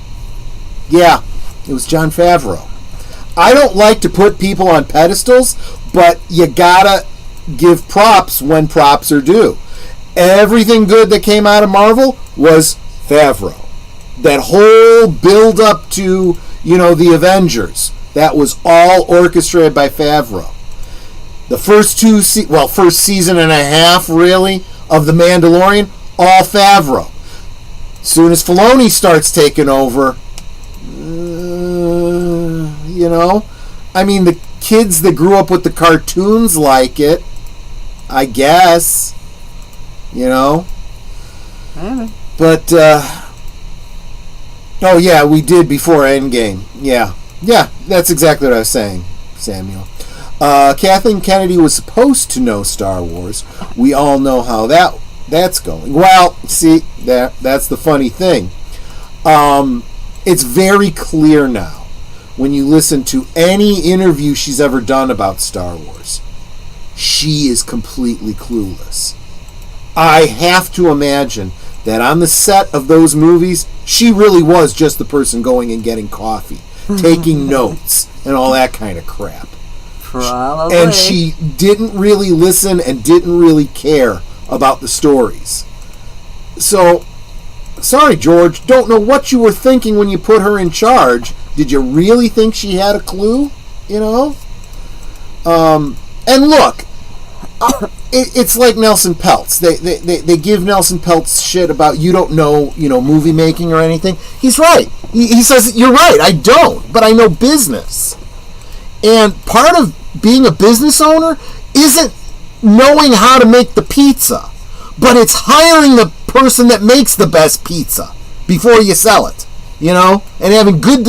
Yeah, it was Jon Favreau. I don't like to put people on pedestals, but you gotta give props when props are due. Everything good that came out of Marvel was Favreau. That whole build up to, the Avengers, that was all orchestrated by Favreau. The first first season and a half, really, of The Mandalorian, all Favreau. Soon as Filoni starts taking over, I mean, the kids that grew up with the cartoons like it, I guess, But, we did before Endgame. Yeah, that's exactly what I was saying, Samuel. Kathleen Kennedy was supposed to know Star Wars. We all know how that's going. Well, see, that's the funny thing. It's very clear now when you listen to any interview she's ever done about Star Wars. She is completely clueless. I have to imagine that on the set of those movies, she really was just the person going and getting coffee, taking notes, and all that kind of crap. Probably. And she didn't really listen and didn't really care about the stories. So, sorry, George, don't know what you were thinking when you put her in charge. Did you really think she had a clue? You know? And look, it's like Nelson Peltz. They give Nelson Peltz shit about you don't know, movie making or anything. He's right. He says, you're right, I don't, but I know business. And part of being a business owner isn't knowing how to make the pizza, but it's hiring the person that makes the best pizza before you sell it, and having good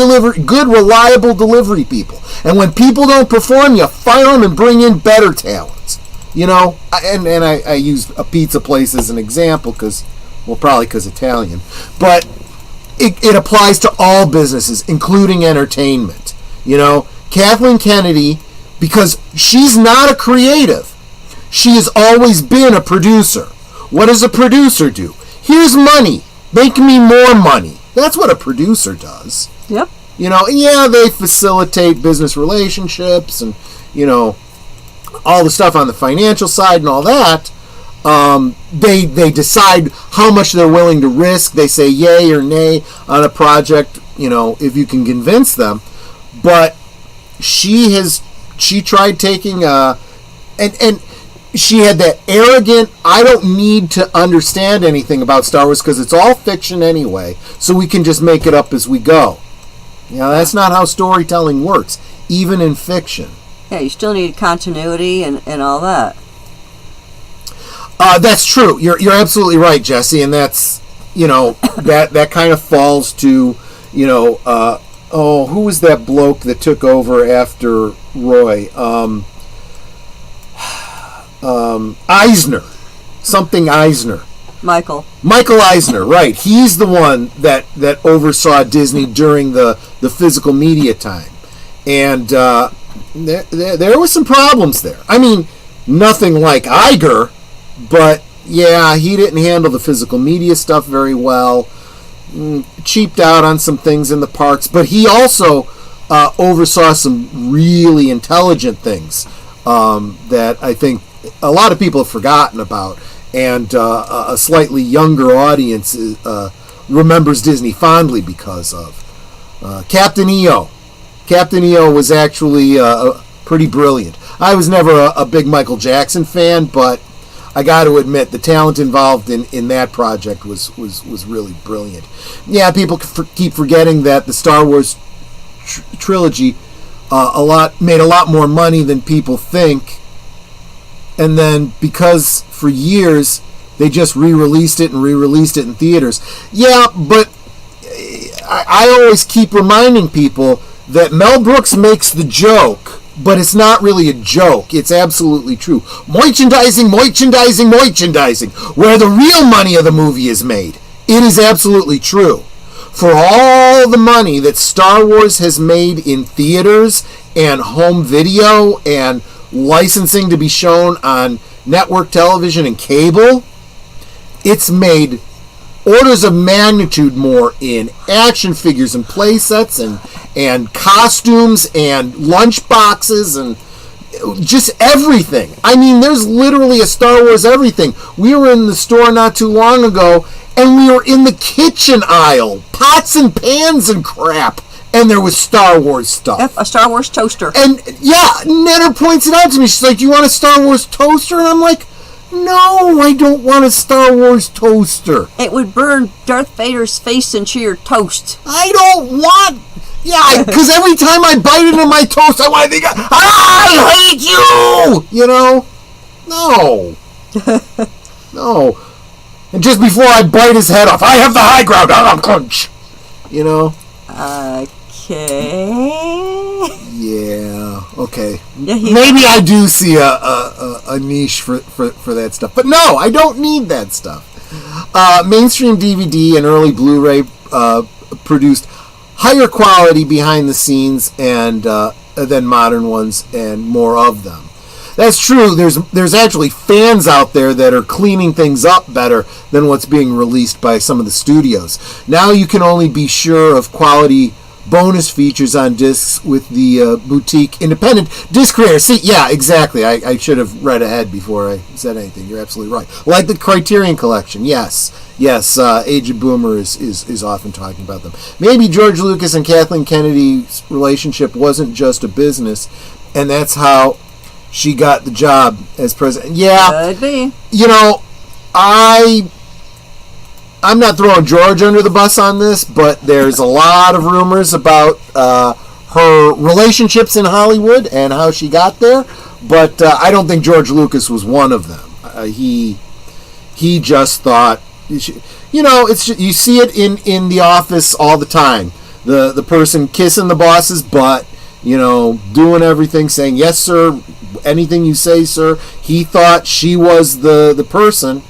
reliable delivery people. And when people don't perform, you fire them and bring in better talent, and I use a pizza place as an example probably because Italian, but it applies to all businesses, including entertainment. Kathleen Kennedy, because she's not a creative, she has always been a producer. What does a producer do? Here's money. Make me more money. That's what a producer does. Yep. They facilitate business relationships and, all the stuff on the financial side and all that. They decide how much they're willing to risk. They say yay or nay on a project, if you can convince them. But she tried taking and she had that arrogant, I don't need to understand anything about Star Wars because it's all fiction anyway, so we can just make it up as we go. That's not how storytelling works, even in fiction. Yeah, you still need continuity and all that. That's true. You're absolutely right, Jesse, and that's, that kind of falls to, who was that bloke that took over after Roy? Eisner. Something Eisner. Michael Eisner, right. He's the one that oversaw Disney during the physical media time. And there was some problems there. I mean, nothing like Iger, but yeah, he didn't handle the physical media stuff very well. Cheaped out on some things in the parks, but he also oversaw some really intelligent things that I think a lot of people have forgotten about, and a slightly younger audience remembers Disney fondly because of Captain EO. Captain EO was actually pretty brilliant. I was never a big Michael Jackson fan, but I got to admit the talent involved in that project was really brilliant. Yeah, people keep forgetting that the Star Wars trilogy made a lot more money than people think, and then because for years they just re-released it in theaters. Yeah, but I always keep reminding people that Mel Brooks makes the joke, but it's not really a joke. It's absolutely true. Merchandising, where the real money of the movie is made. It is absolutely true. For all the money that Star Wars has made in theaters and home video and licensing to be shown on network television and cable, it's made orders of magnitude more in action figures and play sets and costumes and lunch boxes and just everything. I mean, there's literally a Star Wars everything. We were in the store not too long ago, and we were in the kitchen aisle, pots and pans and crap, and there was Star Wars stuff. A Star Wars toaster. And yeah, Netta points it out to me. She's like, "Do you want a Star Wars toaster?" And I'm like, "No, I don't want a Star Wars toaster. It would burn Darth Vader's face into your toast." I don't want... Yeah, because every time I bite into my toast, I want to think, I hate you! No. No. And just before I bite his head off, I have the high ground. Okay. Yeah. Okay. Yeah, Maybe I do see a niche for that stuff. But no, I don't need that stuff. Mainstream DVD and early Blu-ray produced higher quality behind the scenes and than modern ones, and more of them. That's true. There's actually fans out there that are cleaning things up better than what's being released by some of the studios. Now you can only be sure of quality bonus features on discs with the boutique independent disc creator. See, yeah, exactly. I should have read ahead before I said anything. You're absolutely right. Like the Criterion Collection. Yes. Aged Boomer is often talking about them. Maybe George Lucas and Kathleen Kennedy's relationship wasn't just a business, and that's how she got the job as president. Yeah. Could be. You know, I'm not throwing George under the bus on this, but there's a lot of rumors about her relationships in Hollywood and how she got there. But I don't think George Lucas was one of them. He just thought, you know, you see it in The Office all the time. The person kissing the boss's butt, you know, doing everything, saying yes sir, anything you say sir. He thought she was the person,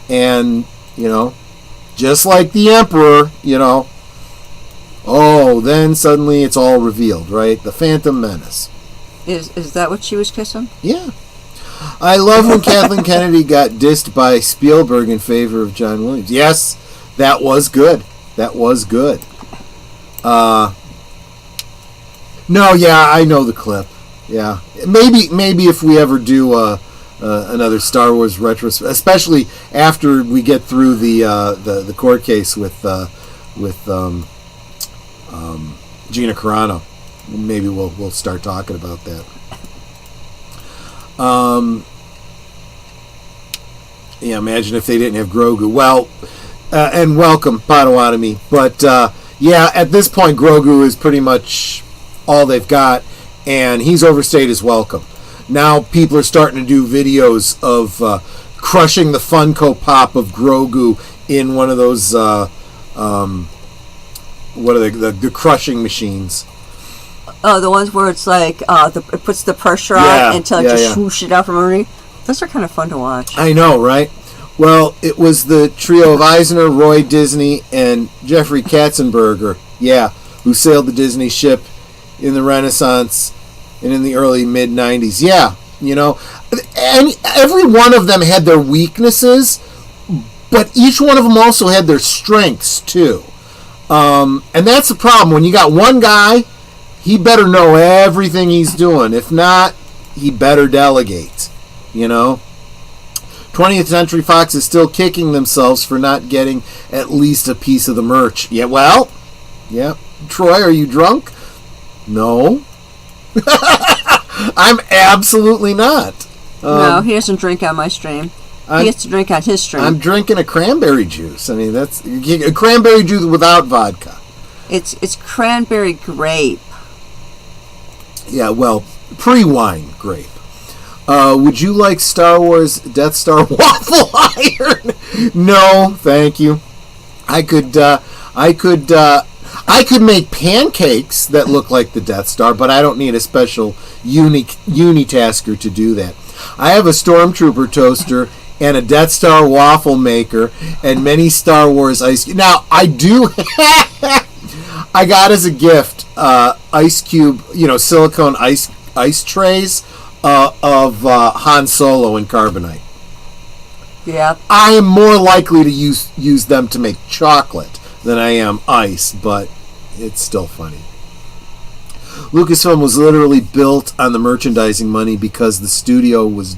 and you know, just like the Emperor, you know. Oh, then suddenly it's all revealed, right? The Phantom Menace. Is that what she was kissing? Yeah. I love when Kathleen Kennedy got dissed by Spielberg in favor of John Williams. Yes, that was good. That was good. No, yeah, I know the clip. Yeah, maybe if we ever do another Star Wars retrospect, especially after we get through the court case with Gina Carano, maybe we'll start talking about that. Yeah, imagine if they didn't have Grogu. Well, and welcome Potawatomi, but yeah, at this point Grogu is pretty much all they've got, and he's overstayed his welcome. Now people are starting to do videos of crushing the Funko Pop of Grogu in one of those what are they, the crushing machines. Oh, the ones where it's like it puts the pressure on until it just swoosh it out from underneath. Those are kind of fun to watch. I know, right? Well, it was the trio of Eisner, Roy Disney, and Jeffrey Katzenberger, who sailed the Disney ship in the Renaissance and in the early mid-90s. Yeah, you know, and every one of them had their weaknesses, but each one of them also had their strengths too. And that's the problem. When you got one guy, he better know everything he's doing. If not, he better delegate, you know. 20th Century Fox is still kicking themselves for not getting at least a piece of the merch. Yeah, well, yeah. Troy, are you drunk? No. I'm absolutely not. No, he doesn't drink on my stream. He gets to drink on his stream. I'm drinking a cranberry juice. I mean, that's a cranberry juice without vodka. It's cranberry grape. Yeah, well, pre-wine grape. Would you like Star Wars Death Star waffle iron? No, thank you. I could make pancakes that look like the Death Star, but I don't need a special unitasker to do that. I have a Stormtrooper toaster and a Death Star waffle maker and many Star Wars ice. Now, I do. I got as a gift ice cube, silicone ice trays of Han Solo and carbonite. Yeah. I am more likely to use them to make chocolate than I am ice, but it's still funny. Lucasfilm was literally built on the merchandising money because the studio was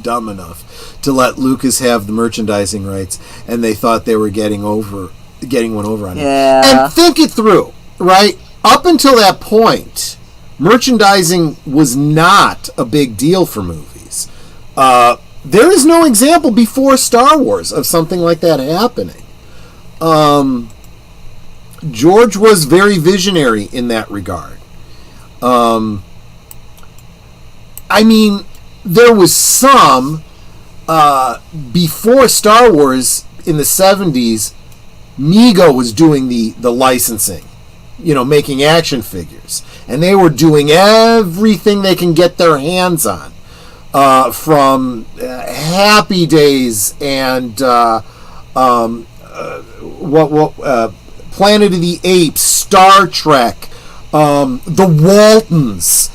dumb enough to let Lucas have the merchandising rights, and they thought they were getting one over on him. Yeah. And think it through, right? Up until that point, merchandising was not a big deal for movies. There is no example before Star Wars of something like that happening. George was very visionary in that regard. I mean, there was some before Star Wars in the 70s. Mego was doing the licensing, making action figures. and they were doing everything they can get their hands on, from Happy Days and Planet of the Apes, Star Trek, the Waltons,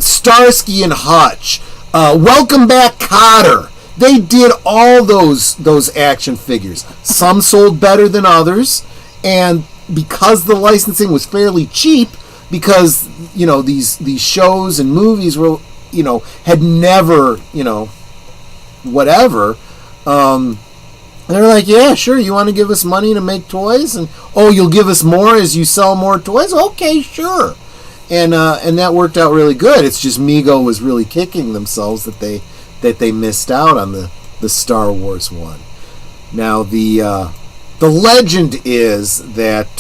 Starsky and Hutch, Welcome Back, Kotter. They did all those action figures. Some sold better than others, and because the licensing was fairly cheap, because these shows and movies were had never whatever. They're like, yeah, sure, you want to give us money to make toys, and you'll give us more as you sell more toys. Okay, sure, and that worked out really good. It's just Mego was really kicking themselves that they missed out on the Star Wars one. Now the legend is that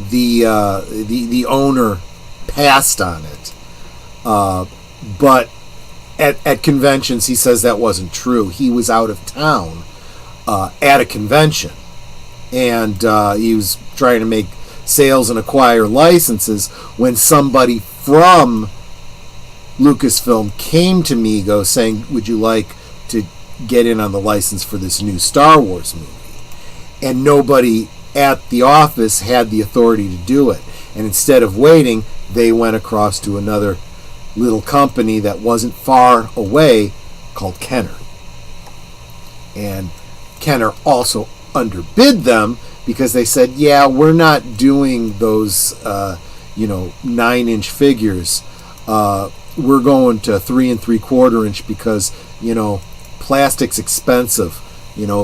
the owner passed on it, but at conventions he says that wasn't true. He was out of town at a convention, and he was trying to make sales and acquire licenses when somebody from Lucasfilm came to Mego saying, would you like to get in on the license for this new Star Wars movie? And nobody at the office had the authority to do it. And instead of waiting, they went across to another little company that wasn't far away called Kenner. And Kenner also underbid them because they said, yeah, we're not doing those 9-inch figures. We're going to 3 3/4 inch because plastic's expensive,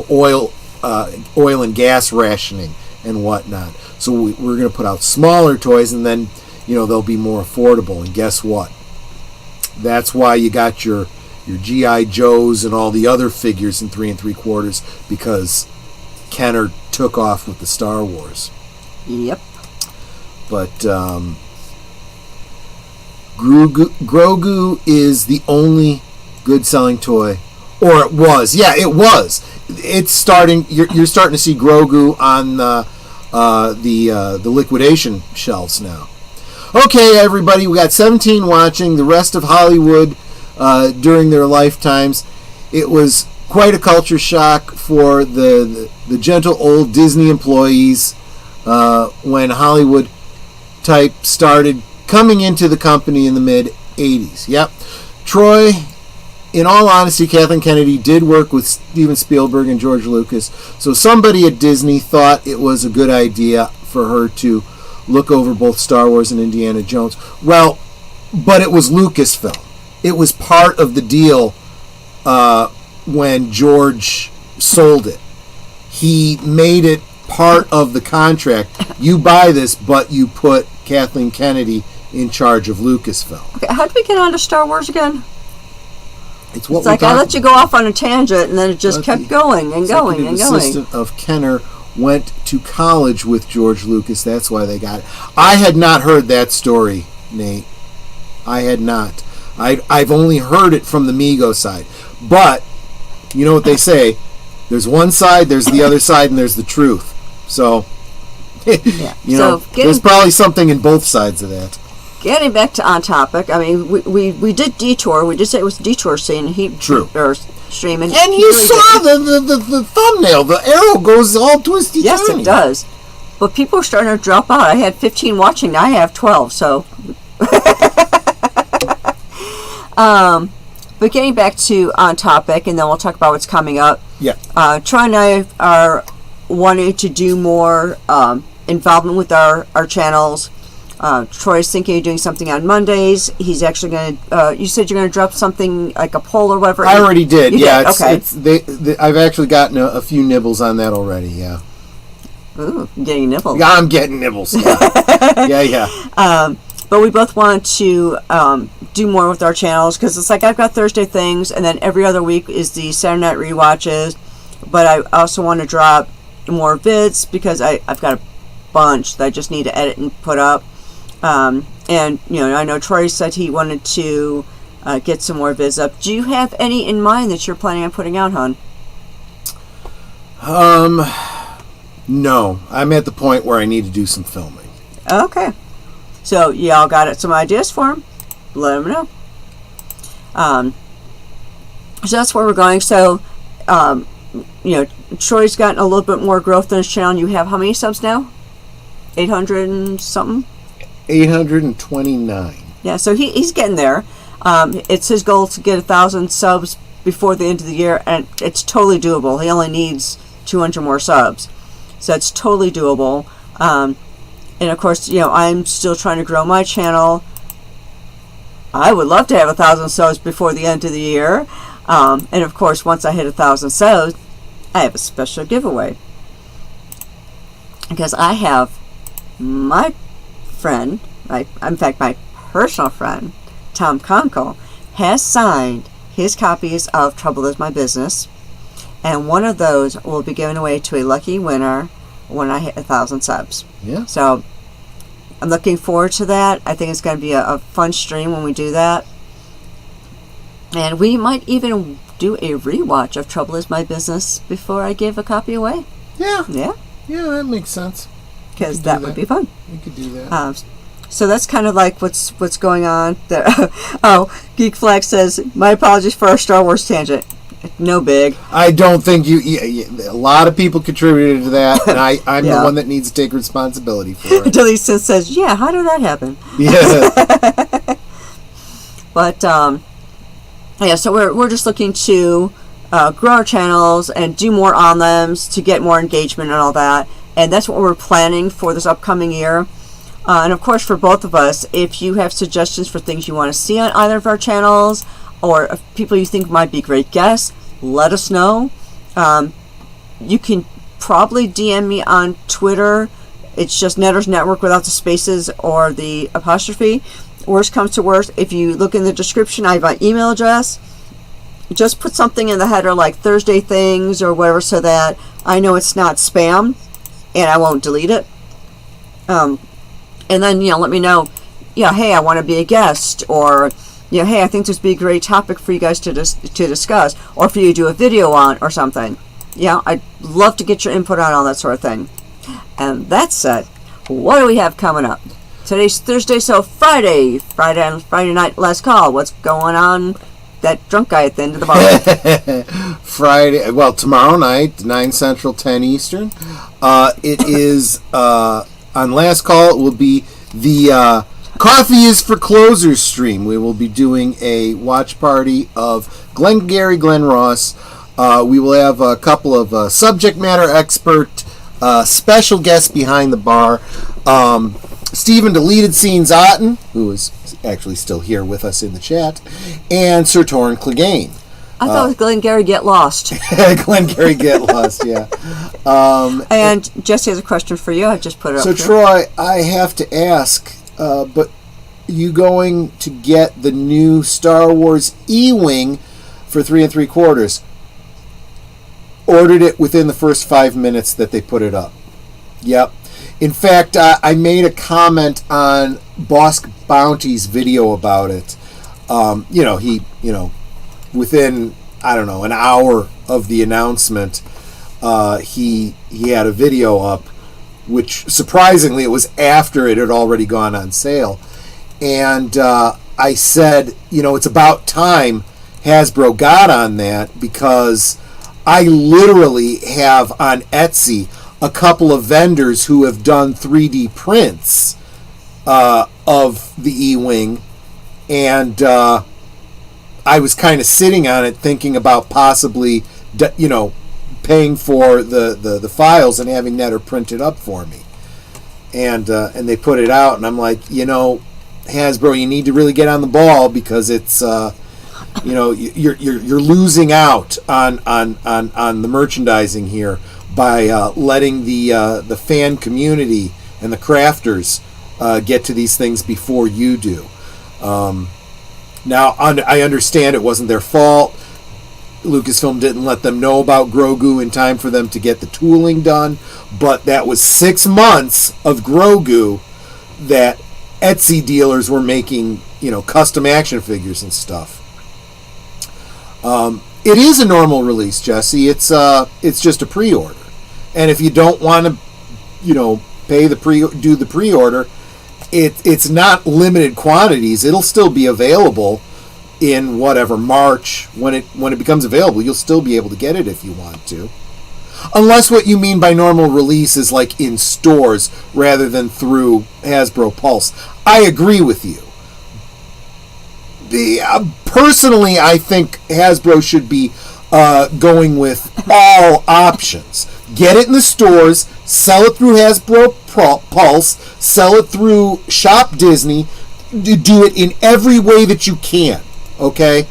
oil and gas rationing and whatnot. So we're going to put out smaller toys, and then they'll be more affordable. And guess what? That's why you got your G.I. Joes and all the other figures in 3 3/4, because Kenner took off with the Star Wars. Yep. But Grogu is the only good selling toy, or it was. Yeah, it was. It's starting. You're starting to see Grogu on the liquidation shelves now. Okay, everybody, we got 17 watching. The rest of Hollywood during their lifetimes. It was quite a culture shock for the gentle old Disney employees when Hollywood type started coming into the company in the mid-'80s. Yep. Troy, in all honesty, Kathleen Kennedy did work with Steven Spielberg and George Lucas, so somebody at Disney thought it was a good idea for her to look over both Star Wars and Indiana Jones. Well, but it was Lucasfilm. It was part of the deal when George sold it. He made it part of the contract. You buy this, but you put Kathleen Kennedy in charge of Lucasfilm. Okay, how did we get on to Star Wars again? It's what it's like I let you go off on a tangent, and then it just kept going and going and going. The assistant of Kenner went to college with George Lucas. That's why they got it. I had not heard that story, Nate. I had not. I've only heard it from the Mego side. But you know what they say? There's one side, there's the other side, and there's the truth. So, yeah. There's probably something in both sides of that. Getting back to On Topic, I mean, we did Detour. We did say it was Detour scene. True. Or streaming. And you really saw the thumbnail. The arrow goes all twisty. Yes, it does. But people are starting to drop out. I had 15 watching. Now I have 12. So. But getting back to On Topic, and then we'll talk about what's coming up. Yeah. Troy and I are wanting to do more involvement with our channels. Troy's thinking of doing something on Mondays. He's actually going to, you said you're going to drop something like a poll or whatever. I already did. Yeah. Okay. I've actually gotten a few nibbles on that already. Yeah. Ooh, getting nibbles. Yeah, I'm getting nibbles. Yeah. yeah. But we both want to do more with our channels, because it's like I've got Thursday things, and then every other week is the Saturday Night Rewatches. But I also want to drop more vids, because I've got a bunch that I just need to edit and put up. And I know Troy said he wanted to get some more vids up. Do you have any in mind that you're planning on putting out, hon? No, I'm at the point where I need to do some filming. Okay. So y'all got some ideas for him? Let him know. So that's where we're going. So, Troy's gotten a little bit more growth on his channel. You have how many subs now? 800 and something? 829. Yeah, so he's getting there. It's his goal to get 1,000 subs before the end of the year, and it's totally doable. He only needs 200 more subs. So it's totally doable. And of course, I'm still trying to grow my channel. I would love to have 1,000 subs before the end of the year. And of course, once I hit 1,000 subs, I have a special giveaway. Because I have my friend, in fact, my personal friend, Tom Conkle, has signed his copies of Trouble Is My Business. And one of those will be given away to a lucky winner when I hit 1,000 subs. Yeah. So I'm looking forward to that. I think it's going to be a fun stream when we do that. And we might even do a rewatch of Trouble Is My Business before I give a copy away. Yeah. Yeah. Yeah, that makes sense. Because that would be fun. We could do that. So that's kind of like what's going on there. Oh, Geek Flag says, my apologies for our Star Wars tangent. No big. I don't think a lot of people contributed to that, and I'm the one that needs to take responsibility for it. Deletion says, yeah, how did that happen? Yeah. But, so we're just looking to grow our channels and do more on them to get more engagement and all that. And that's what we're planning for this upcoming year. And of course, for both of us, if you have suggestions for things you want to see on either of our channels, or people you think might be great guests, let us know. You can probably DM me on Twitter. It's just Netters Network without the spaces or the apostrophe. Worst comes to worst, if you look in the description, I have my email address. Just put something in the header like Thursday Things or whatever, so that I know it's not spam and I won't delete it. And then, let me know, hey, I want to be a guest, or hey, I think this would be a great topic for you guys to discuss, or for you to do a video on, or something. I'd love to get your input on all that sort of thing. And that said, what do we have coming up? Today's Thursday, so Friday night, last call. What's going on? That drunk guy at the end of the bar. Friday, tomorrow night, 9 Central, 10 Eastern. It is, on last call, it will be the Coffee is for Closers stream. We will be doing a watch party of Glengarry Glen Ross. We will have a couple of subject matter expert special guests behind the bar. Stephen Deleted Scenes Otten, who is actually still here with us in the chat, and Sir Torrin Clegane. I thought it was Glengarry Get Lost. Glengarry Get Lost, yeah. And Jesse has a question for you. I just put it up. So, Troy, I have to ask, but you going to get the new Star Wars E-Wing for 3 3/4? Ordered it within the first 5 minutes that they put it up. Yep. In fact, I made a comment on Bosk Bounty's video about it. Within, I don't know, an hour of the announcement, he had a video up, which surprisingly it was after it had already gone on sale. And I said, it's about time Hasbro got on that, because I literally have on Etsy a couple of vendors who have done 3D prints of the E-Wing, and I was kind of sitting on it thinking about possibly, paying for the files and having Netter print it up for me. And they put it out, and I'm like, Hasbro, you need to really get on the ball, because it's you're losing out on the merchandising here by letting the fan community and the crafters get to these things before you do. Now, I understand it wasn't their fault. Lucasfilm didn't let them know about Grogu in time for them to get the tooling done, but that was 6 months of Grogu that Etsy dealers were making, custom action figures and stuff. It is a normal release, Jesse. It's just a pre-order. And if you don't want to, do the pre-order, it's not limited quantities. It'll still be available in whatever March when it becomes available. You'll still be able to get it if you want to. Unless what you mean by normal release is like in stores rather than through Hasbro Pulse. I agree with you. Personally, I think Hasbro should be going with all options. Get it in the stores, sell it through Hasbro Pulse, sell it through Shop Disney, do it in every way that you can, okay?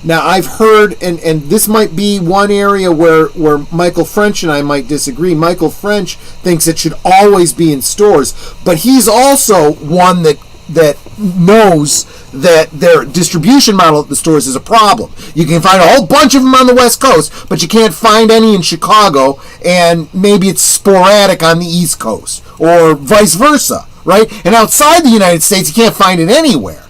Now, I've heard, and this might be one area where Michael French and I might disagree. Michael French thinks it should always be in stores, but he's also one that knows that their distribution model at the stores is a problem. You can find a whole bunch of them on the West Coast, but you can't find any in Chicago, and maybe it's sporadic on the East Coast, or vice versa, right? And outside the United States, you can't find it anywhere,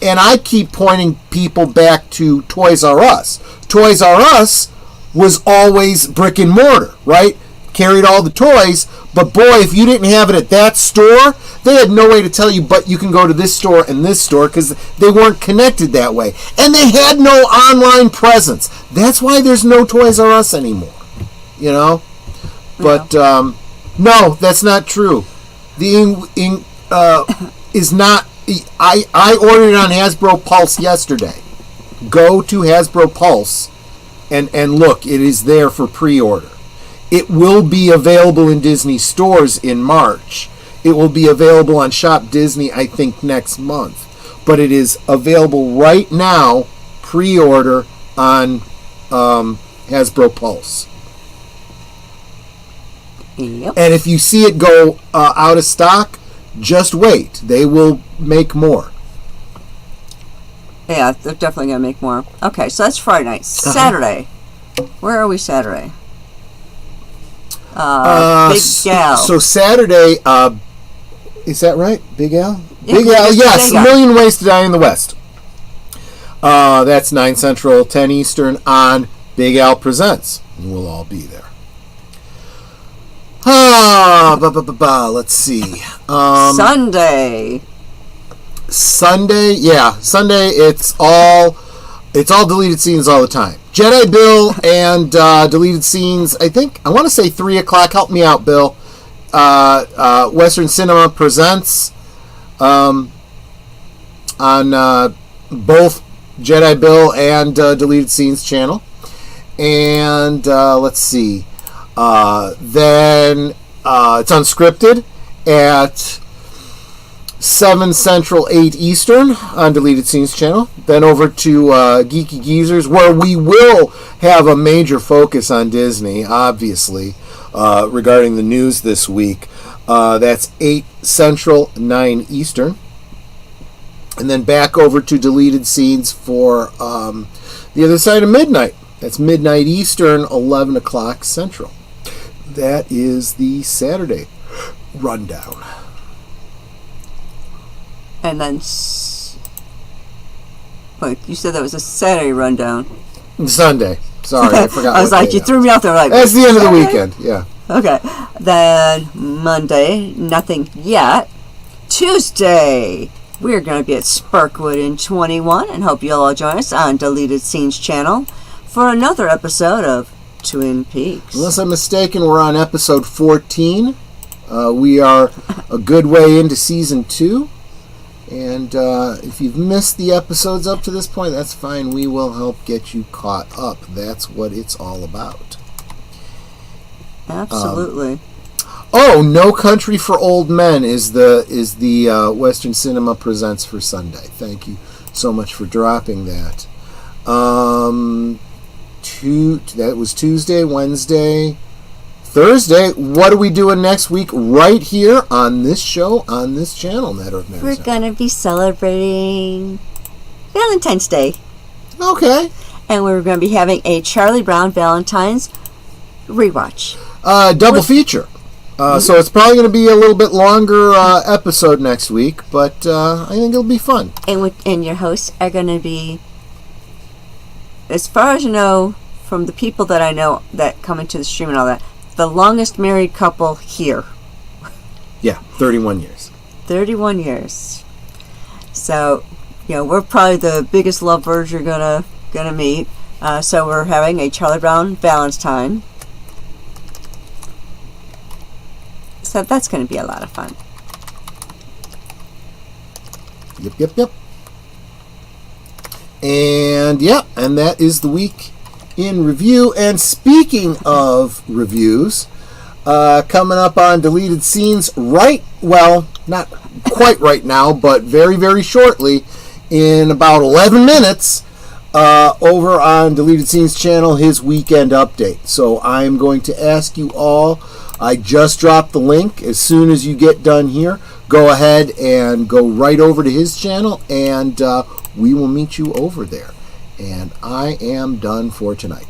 And I keep pointing people back to Toys R Us. Toys R Us was always brick and mortar, right? Carried all the toys, but boy, if you didn't have it at that store, they had no way to tell you, but you can go to this store and this store, because they weren't connected that way. And they had no online presence. That's why there's no Toys R Us anymore, But, no, that's not true. The is not... I ordered it on Hasbro Pulse yesterday. Go to Hasbro Pulse and look. It is there for pre-order. It will be available in Disney stores in March. It will be available on Shop Disney, I think, next month. But it is available right now, pre-order on Hasbro Pulse. Yep. And if you see it go out of stock, just wait. They will make more. Yeah, they're definitely going to make more. Okay, so that's Friday night. Saturday. Where are we Saturday? Big Al. So Saturday, is that right? Big Al? Yeah, Big Al, yes. Big Al. A Million Ways to Die in the West. That's 9 Central, 10 Eastern on Big Al Presents. We'll all be there. Let's see. Sunday. Sunday, it's all deleted scenes all the time. Jedi Bill and deleted scenes, I want to say 3 o'clock. Help me out, Bill. Western Cinema Presents on both Jedi Bill and deleted scenes channel. And let's see. Then it's unscripted at 7 Central, 8 Eastern on Deleted Scenes channel. Then over to Geeky Geezers, where we will have a major focus on Disney, obviously, regarding the news this week. That's 8 Central, 9 Eastern. And then back over to Deleted Scenes for the other side of midnight. That's midnight Eastern, 11 o'clock Central. That is the Saturday rundown. And then... Wait, you said that was a Saturday rundown. Sunday. Sorry, I forgot. I was like, you threw me out there like... That's the end of the weekend, yeah. Okay. Then Monday, nothing yet. Tuesday, we're going to be at Sparkwood in 21, and hope you'll all join us on Deleted Scenes channel for another episode of Twin Peaks. Unless I'm mistaken, we're on episode 14. We are a good way into season 2. And if you've missed the episodes up to this point, that's fine. We will help get you caught up. That's what it's all about. Absolutely. No Country for Old Men is the Western Cinema Presents for Sunday. Thank you so much for dropping that. That was Tuesday, Wednesday, Thursday. What are we doing next week right here on this show, on this channel, Matter of Matter? We're going to be celebrating Valentine's Day. Okay. And we're going to be having a Charlie Brown Valentine's rewatch. Double feature. So it's probably going to be a little bit longer episode next week, but I think it'll be fun. And your hosts are going to be, as far as you know, from the people that I know that come into the stream and all that, the longest married couple here. Yeah, 31 years. 31 years. So, we're probably the biggest lovebirds you're gonna meet. So we're having a Charlie Brown Valentine. So that's going to be a lot of fun. Yep. And that is the week in review. And speaking of reviews, coming up on Deleted Scenes not quite right now, but very, very shortly, in about 11 minutes, over on Deleted Scenes channel, his weekend update. So I'm going to ask you all, I just dropped the link. As soon as you get done here, go ahead and go right over to his channel, and we will meet you over there. And I am done for tonight.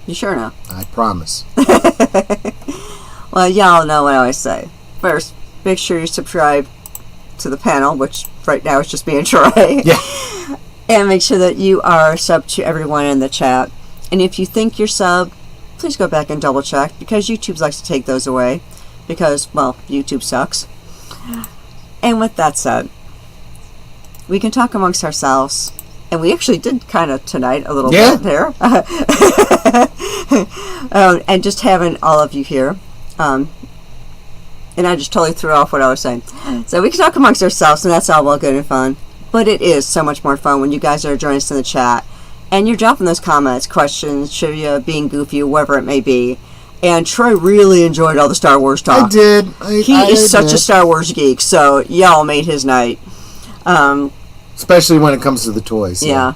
You sure now? I promise. Well, y'all know what I always say. First, make sure you subscribe to the panel, which right now is just me and Troy. Yeah. And make sure that you are subbed to everyone in the chat. And if you think you're subbed, please go back and double check, because YouTube likes to take those away. Because, well, YouTube sucks. And with that said, we can talk amongst ourselves. And we actually did kind of tonight a little bit there. And just having all of you here. And I just totally threw off what I was saying. So we can talk amongst ourselves, and that's all well good and fun. But it is so much more fun when you guys are joining us in the chat. And you're dropping those comments, questions, trivia, being goofy, whatever it may be. And Troy really enjoyed all the Star Wars talk. I did. He is such a Star Wars geek, so y'all made his night. Especially when it comes to the toys. So. Yeah.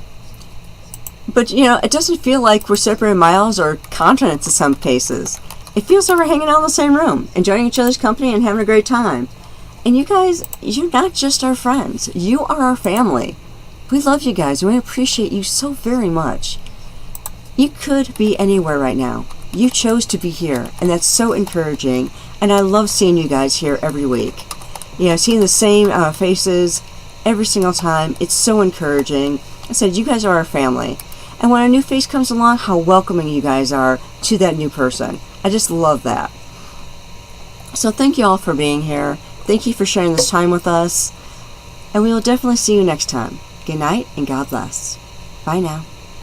But, it doesn't feel like we're separating miles or continents in some cases. It feels like we're hanging out in the same room, enjoying each other's company and having a great time. And you guys, you're not just our friends. You are our family. We love you guys, and we appreciate you so very much. You could be anywhere right now. You chose to be here, and that's so encouraging. And I love seeing you guys here every week. Seeing the same faces every single time. It's so encouraging. I said, you guys are our family. And when a new face comes along, how welcoming you guys are to that new person. I just love that. So thank you all for being here. Thank you for sharing this time with us. And we will definitely see you next time. Good night, and God bless. Bye now.